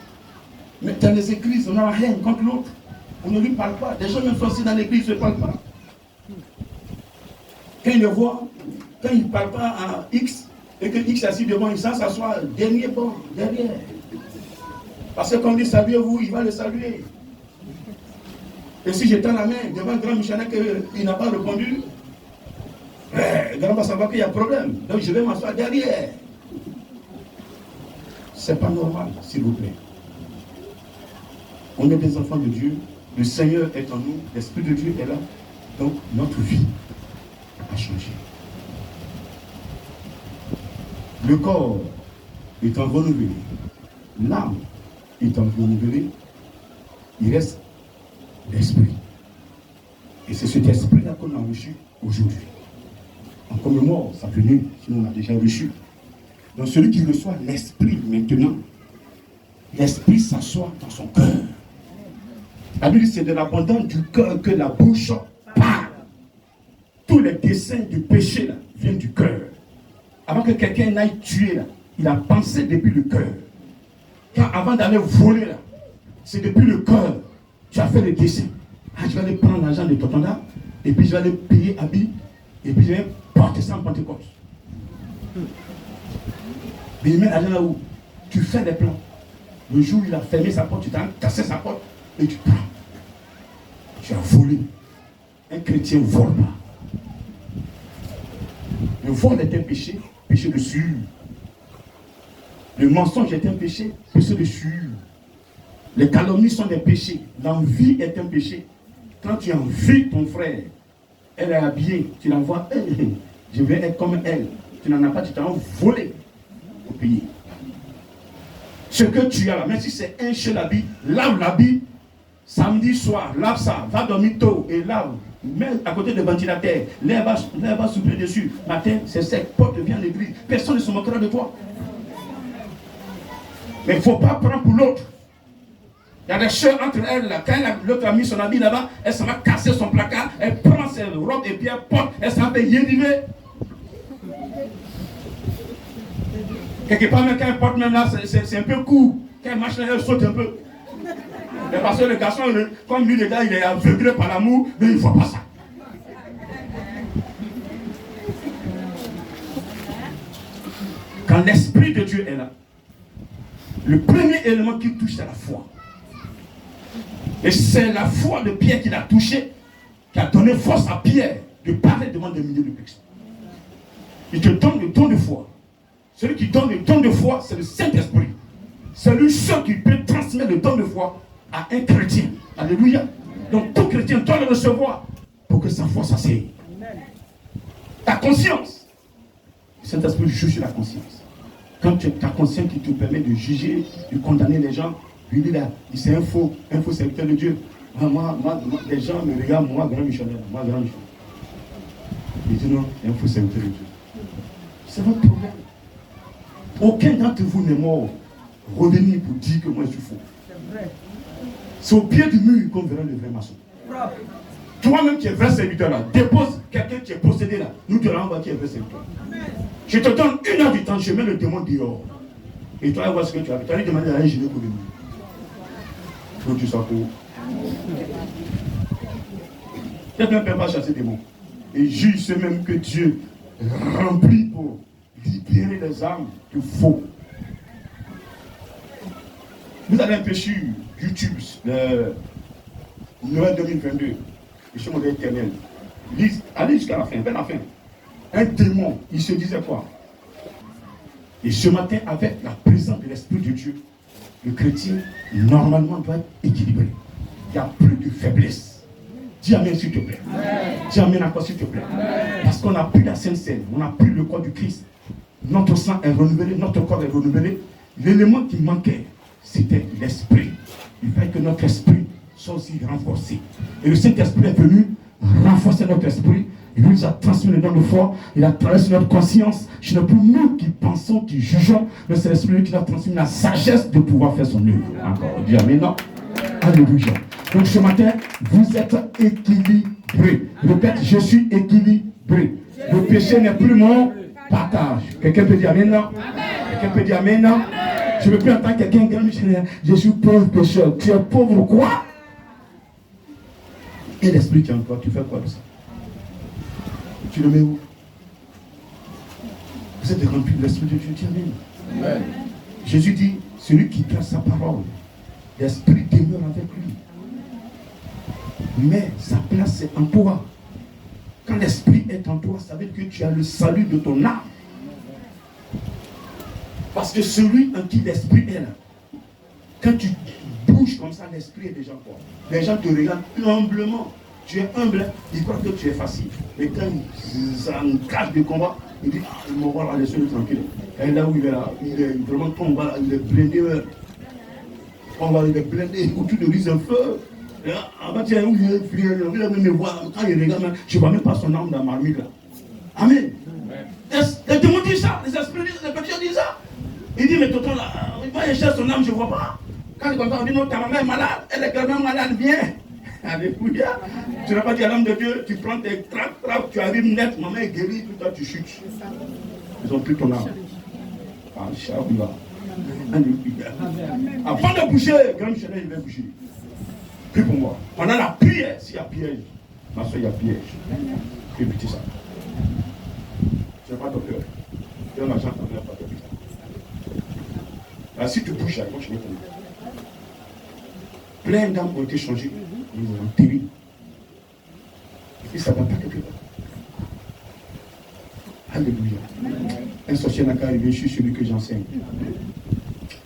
Mais dans les églises, on a la haine contre l'autre. On ne lui parle pas. Des gens même forcés dans l'église ne se parlent pas. Quand ils le voient, quand ils ne parlent pas à X, et que X est assis devant, il s'assoit dernier bord, derrière. Parce que quand on dit saluez-vous, il va le saluer. Et si j'étends la main devant le grand missionnaire qu'il n'a pas répondu, le grand va savoir qu'il y a problème. Donc je vais m'asseoir derrière. C'est pas normal, s'il vous plaît. On est des enfants de Dieu. Le Seigneur est en nous. L'Esprit de Dieu est là. Donc notre vie a changé. Le corps étant renouvelé, l'âme étant renouvelée, il reste l'esprit. Et c'est cet esprit-là qu'on a reçu aujourd'hui. En commémore sa venue, sinon on a déjà reçu. Donc celui qui reçoit l'esprit maintenant, l'esprit s'assoit dans son cœur. La Bible dit c'est de l'abondance du cœur que la bouche parle. Tous les desseins du péché là, viennent du cœur. Avant que quelqu'un n'aille tuer là, il a pensé depuis le cœur. Quand avant d'aller voler là, c'est depuis le cœur. Tu as fait le dessin. Ah, je vais aller prendre l'argent de tonton là, et puis je vais aller payer Abi, et puis je vais porter ça en Pentecôte. Mais il met l'argent là où tu fais des plans. Le jour où il a fermé sa porte, tu t'as cassé sa porte, et tu prends. Tu as volé. Un chrétien ne vole pas. Le vol est un péché, péché de sueur. Le mensonge est un péché, péché de sueur. Les calomnies sont des péchés. L'envie est un péché. Quand tu envies ton frère, elle est habillée, tu la vois, je vais être comme elle. Tu n'en as pas, tu t'en volé pour payer. Ce que tu as là, même si c'est un seul habit, lave l'habit, samedi soir, lave ça, va dormir tôt et lave. Mets à côté du ventilateur, l'air va souffler dessus. Matin, c'est sec, porte viens à l'église. Personne ne se moquera de toi. Mais il ne faut pas prendre pour l'autre. Il y a des choses entre elles là. Quand l'autre a mis son habit là-bas, elle s'en va casser son placard, elle prend ses robes et puis elle porte, elle s'en va yédiver. Quelque part, même quand elle porte, même là, c'est un peu court. Quand elle marche là, elle saute un peu. Mais parce que le garçon, comme lui, le gars, il est aveuglé par l'amour, mais il ne voit pas ça. Quand l'Esprit de Dieu est là, Le premier élément qui touche, c'est la foi. Et c'est la foi de Pierre qui l'a touché, qui a donné force à Pierre de parler devant des milliers de personnes. Il te donne le don de foi. Celui qui donne le don de foi, c'est le Saint-Esprit. C'est lui seul qui peut transmettre le don de foi à un chrétien. Alléluia. Donc tout chrétien doit le recevoir pour que sa foi s'asseye. Ta conscience. Le Saint-Esprit juge sur la conscience. Quand tu as ta conscience qui te permet de juger, de condamner les gens, lui dit là, c'est un faux serviteur de Dieu. Moi, les gens me regardent, moi, grand missionnaire, Il dit non, un faux serviteur de Dieu. C'est votre problème. Aucun d'entre vous n'est mort. Revenir pour dire que moi je suis faux. C'est au pied du mur qu'on verra le vrai maçon. Toi-même qui es vrai serviteur là, dépose quelqu'un qui est possédé là. Nous te l'envoie qui est vrai serviteur. Je te donne 1 heure du temps, je mets le démon dehors. Et toi, vois ce que tu as fait. Tu as demandé à un génie pour venir. Faut que tu sois pour. Quelqu'un ne peut pas chasser des démons. Et juge ce même que Dieu remplit pour libérer les âmes du faux. Vous allez un peu sur YouTube, le Noël 2022, le chemin de l'éternel. Allez jusqu'à la fin, vers la fin. Un démon, il se disait quoi? Et ce matin, avec la présence de l'Esprit de Dieu, le chrétien, normalement, doit être équilibré. Il n'y a plus de faiblesse. Dis amen s'il te plaît. Dis amen encore s'il te plaît. Parce qu'on n'a plus la Sainte Seine, on n'a plus le corps du Christ. Notre sang est renouvelé, notre corps est renouvelé. L'élément qui manquait, c'était l'esprit. Il fallait que notre esprit soit aussi renforcé. Et le Saint-Esprit est venu renforcer notre esprit. Il nous a transmis le don de foi. Il a traversé notre conscience. Ce n'est plus nous qui pensons, qui jugeons, mais c'est l'Esprit qui nous a transmis la sagesse de pouvoir faire son œuvre. Encore. Dis amen. Non. Alléluia. Donc ce matin, vous êtes équilibrés. Répète, je suis équilibré. Le péché n'est plus mon partage. Quelqu'un peut dire amen. Non. Quelqu'un peut dire amen. Non. Je ne veux plus entendre quelqu'un qui dit je suis pauvre pécheur. Tu es pauvre quoi? Et l'esprit qui est en toi, tu fais quoi de ça? Tu le mets où? Vous êtes rempli de l'esprit de Dieu. Dis amen. Jésus dit, celui qui garde sa parole, l'esprit demeure avec lui. Mais sa place c'est en toi. Quand l'esprit est en toi, ça veut dire que tu as le salut de ton âme. Parce que celui en qui l'esprit est là, quand tu bouges comme ça, l'esprit est déjà fort. Les gens te regardent humblement. Tu es humble, ils croient que tu es facile. Mais quand ils engagent des combats, ils disent, ah, ils m'ont la laisser tranquille. Et là où il est là, il est vraiment tombé, il est blindé. Il est blindé, autour de lui, c'est un feu. Quand il me voit, quand il regarde, je ne vois même pas son âme dans ma marmite là. Amen. Les démons disent ça, les esprits disent, les petits disent ça. Il dit, mais tonton là, il va chercher son âme, je ne vois pas. Quand il on dit, non, ta maman est malade, elle est quand même malade, viens. Alléluia. Tu n'as pas dit à l'âme de Dieu, tu prends tes trappes, tu arrives net, maman est guérie, puis toi tu chutes. Ils ont pris ton âme. Alléluia. Avant de bouger, grand missionnaire, il va bouger. Prie pour moi. Pendant la prière, s'il y a piège, ma soeur, il y a piège. Répétez ça. Tu n'es pas docteur. Tu es un agent, tu n'es pas docteur. Si tu bouges à gauche, je vais tomber. Plein d'âmes ont été changées. Ils ont terrible. Et puis ça ne va pas quelque part. Alléluia. Un sorcier n'a qu'à arriver, je suis celui que j'enseigne.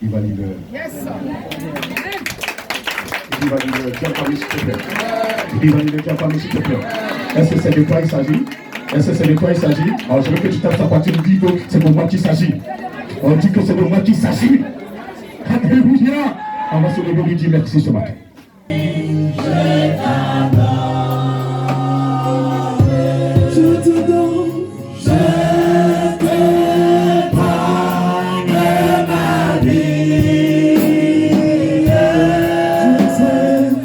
Il va libérer. Il va libérer. Tiens, parmi s'il te plaît. Il va libérer. Tiens, parmi s'il te plaît. Est-ce que c'est de quoi il s'agit? Est-ce que c'est de quoi il s'agit? Alors je veux que tu tapes à partir du vidéo, c'est de moi qu'il s'agit. On dit que c'est de moi qu'il s'agit. Alléluia. On va se lever et lui dire merci ce matin. Je te donne, je t'épargne ma vie. Je t'aime,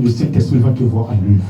Le Saint-Esprit va te voir à l'œuvre.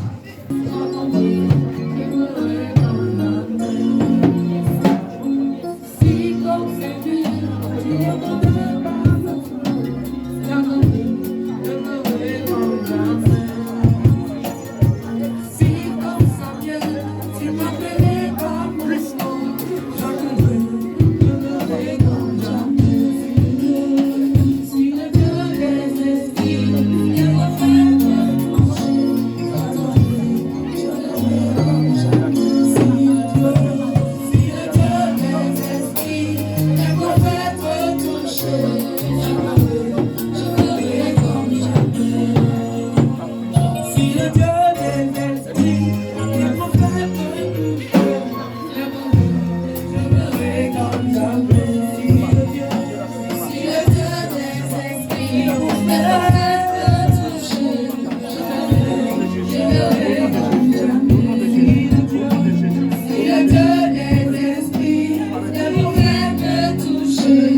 Si le Dieu des esprits ne pouvait me toucher,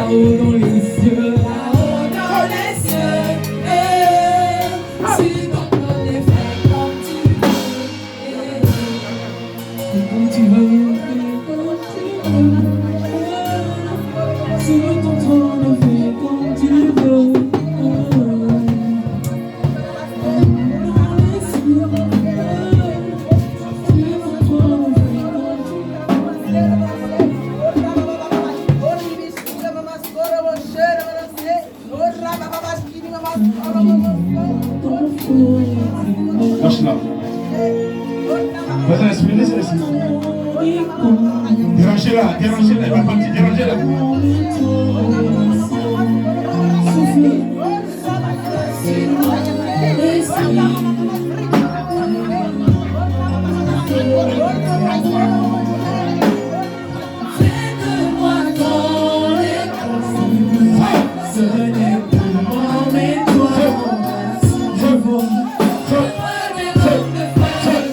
là-haut dans les cieux, là-haut dans les cieux. Si ton trône est fait comme tu veux, comme tu veux, comme tu veux. Si ton trône est fait comme tu veux. Lâche-la. Vas-y, laisse-le, laisse-le. Dérangez-la, dérangez-la, elle va partir, dérangez-la. Fais-moi dans les confidences, ce n'est pas moi mais toi. Je vois, mes langues de frères,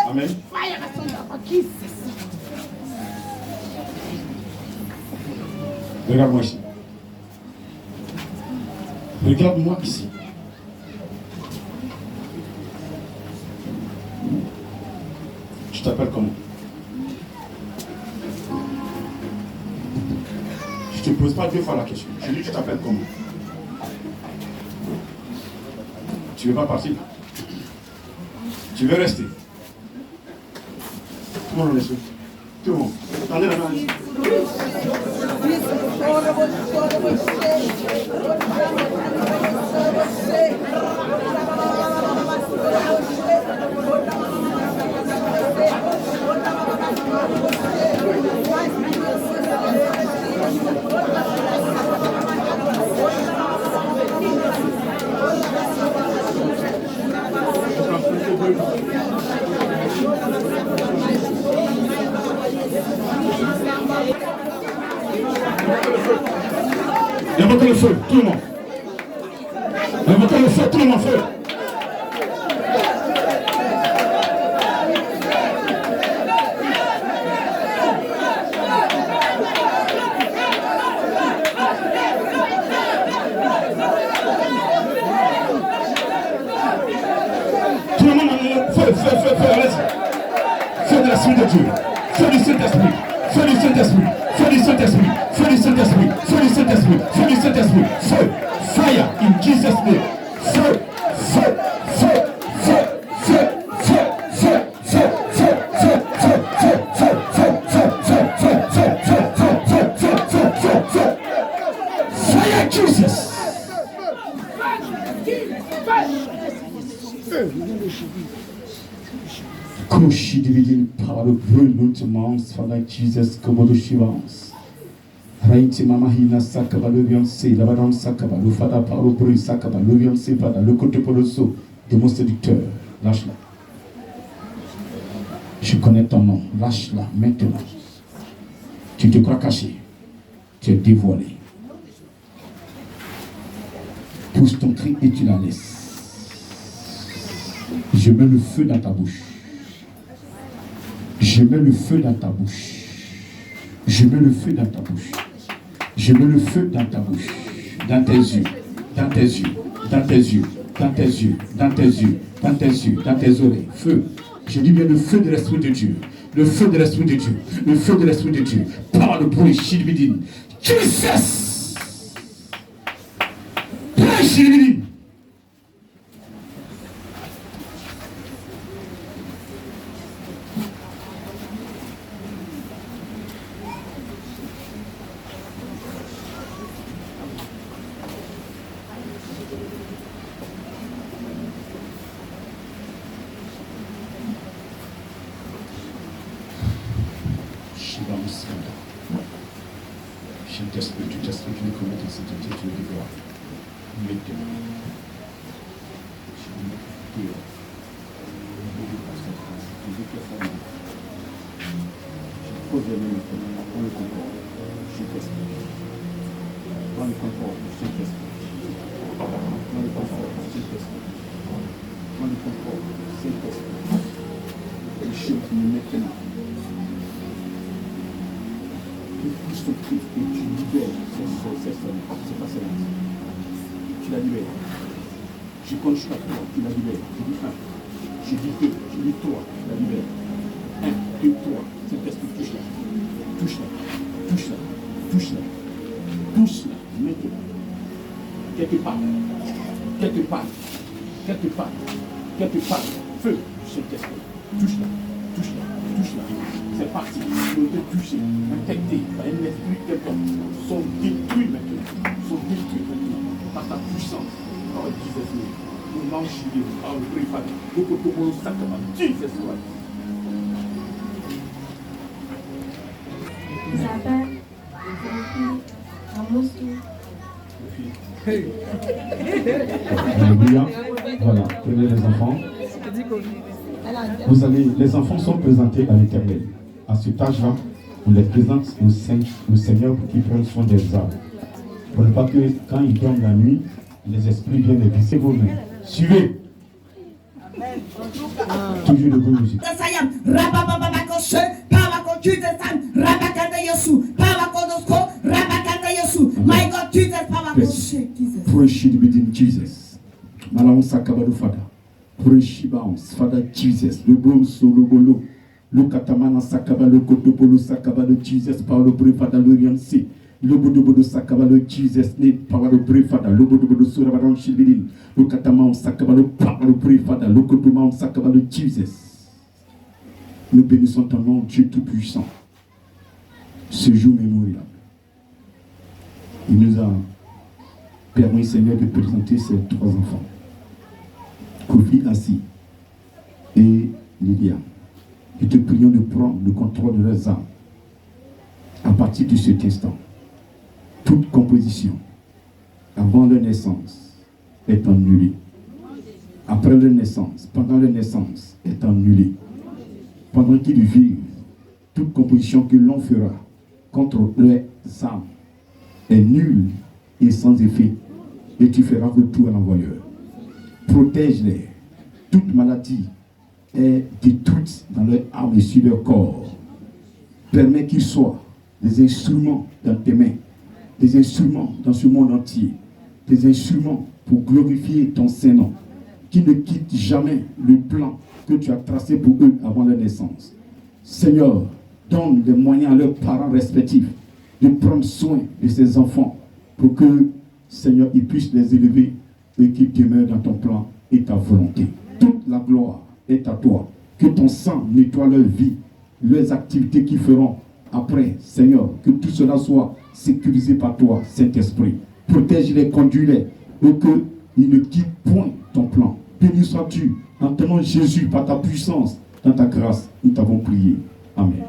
Amen. Regarde-moi ici. Regarde-moi ici. Tu t'appelles comment? Je ne te pose pas 2 fois la question. Je dis tu t'appelles comment? Tu ne veux pas partir? Tu veux rester? Tout le monde laisse. Tout le monde. Tendez la main. Invoquez le feu, tout le monde. Invoquez le feu, tout le monde, feu. Tout le monde, feu, feu, feu, feu, allez-y. Feu de l'Esprit de Dieu. Feu du Saint-Esprit. Feu du Saint-Esprit. Feu du Saint-Esprit. Feu du Saint-Esprit. Feu du Saint-Esprit. Feu du Saint-Esprit. Feu. Fire in Jesus' name. Feu. Feu. Feu. Feu. Feu. Feu. Feu. Feu. Feu. Feu. Feu. Feu. Feu. Feu. Feu. Feu. Feu. Fire Jesus. Koshi dividing power of brilliant amounts for like Jesus Komodo Shivans. Raiti Mama Hina Sakabaluvian Se, Lavadon Sakabalu, Fada Paro Puri Sakabaluvian Se, Fada, le côté Poloso, de mon séducteur. Lâche-la. Je connais ton nom. Lâche-la maintenant. Tu te crois caché. Tu es dévoilé. Pousse ton cri et tu la laisses. Je mets le feu dans ta bouche. Je mets le feu dans ta bouche. Je mets le feu dans ta bouche. Je mets le feu dans ta bouche. Dans tes yeux. Dans tes yeux. Dans tes yeux. Dans tes yeux. Dans tes yeux. Dans tes yeux. Dans tes oreilles. Feu. Je dis bien le feu de l'Esprit de Dieu. Le feu de l'Esprit de Dieu. Le feu de l'Esprit de Dieu. Parle pour les Shilbidin. Jesus! Pray Shilbidin. Saint-Esprit, tu t'esprit, tu nous commets ta sainteté, tu nous dévoiles. Maintenant. Pose les mains maintenant. Prends le confort. Saint-Esprit. Prends le confort. Saint-Esprit. Prends le confort. Saint-Esprit. Prends le confort. Saint-Esprit. Les choses maintenant. Tu pousses ton cri et tu libères cette femme. C'est pas celle-là. Tu la libères. Je compte jusqu'à 3, tu la libères. Je dis 1. Je dis 2. Je dis 3, tu la libères. 1, 2, 3. Saint-Esprit, touche-la. Touche-la. Touche-la. Touche-la. Touche-la. Maintenant. Quelque part. Quelque part. Quelque part. Quelque part. Feu du Saint-Esprit. Touche-la. Touche-la. Touche-la. C'est parti. Ils ont été touchés, infectés par un esprit quelconque. Ils sont détruits maintenant. Ils sont détruits maintenant. Par ta puissance. Par Jesus name. Nous mangeons. Par le préfat. Nous pouvons nous sacrement. Jesus Christ. Isabelle, Alléluia. Voilà, prenez les enfants. Les enfants sont présentés à l'Éternel. À cet âge-là, on les présente au Seigneur pour qu'il prenne soin des âmes. Pour ne pas que quand ils dorment la nuit, les esprits viennent les visser vos mains. Suivez. Toujours de bonne musique. My God, Jesus, power, Pray within Jesus. Malon sakabado fada. Pray bounce. Father Jesus. Le brom solo bolo. Le katamana sakabalo kotopolo sakabalo Jesus. Power of pray fada l'orienté. Le bodo sakabalo Jesus. Ne power of pray fada. Le bodo surabadon shilidin. Le katamana sakabalo power of pray fada. Le kotomana sakabalo Jesus. Nous bénissons ton nom, Dieu Tout-Puissant. Ce jour mémorial. Il nous a permis, Seigneur, de présenter ces 3 enfants. Kofi assis et Lydia. Nous te prions de prendre le contrôle de leurs âmes. À partir de cet instant, toute composition avant leur naissance est annulée. Après leur naissance, pendant leur naissance est annulée. Pendant qu'ils vivent, toute composition que l'on fera contre leurs âmes est nulle et sans effet, et tu feras retour à l'envoyeur. Protège-les. Toute maladie est détruite dans leur âme et sur leur corps. Permets qu'ils soient des instruments dans tes mains, des instruments dans ce monde entier, des instruments pour glorifier ton Saint-Nom, qui ne quittent jamais le plan que tu as tracé pour eux avant leur naissance. Seigneur, donne les moyens à leurs parents respectifs de prendre soin de ces enfants pour que, Seigneur, ils puissent les élever et qu'ils demeurent dans ton plan et ta volonté. Toute la gloire est à toi. Que ton sang nettoie leur vie, leurs activités qu'ils feront après, Seigneur. Que tout cela soit sécurisé par toi, Saint-Esprit. Protège-les, conduis-les, pour qu'ils ne quittent point ton plan. Béni sois-tu, en ton nom Jésus, par ta puissance, dans ta grâce, nous t'avons prié. Amen.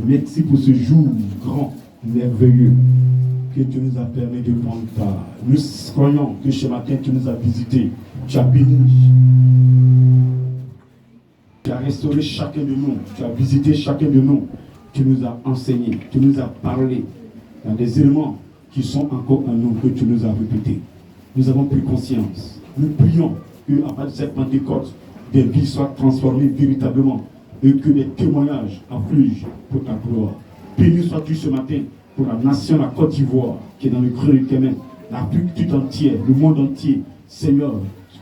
Merci pour ce jour grand, merveilleux, que tu nous as permis de prendre part. Nous croyons que ce matin tu nous as visités, tu as béni, tu as restauré chacun de nous, tu as visité chacun de nous, tu nous as enseigné, tu nous as parlé dans des éléments qui sont encore en nous, que tu nous as répétés. Nous avons pris conscience. Nous prions qu'à partir de cette Pentecôte, des vies soient transformées véritablement et que les témoignages affluent pour ta gloire. Béni sois-tu ce matin pour la nation, la Côte d'Ivoire, qui est dans le creux du Kémen, l'Afrique tout entière, le monde entier. Seigneur,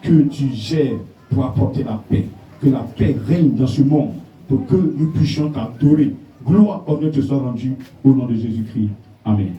que tu gères pour apporter la paix. Que la paix règne dans ce monde pour que nous puissions t'adorer. Gloire, honneur te soit rendu au nom de Jésus-Christ. Amen.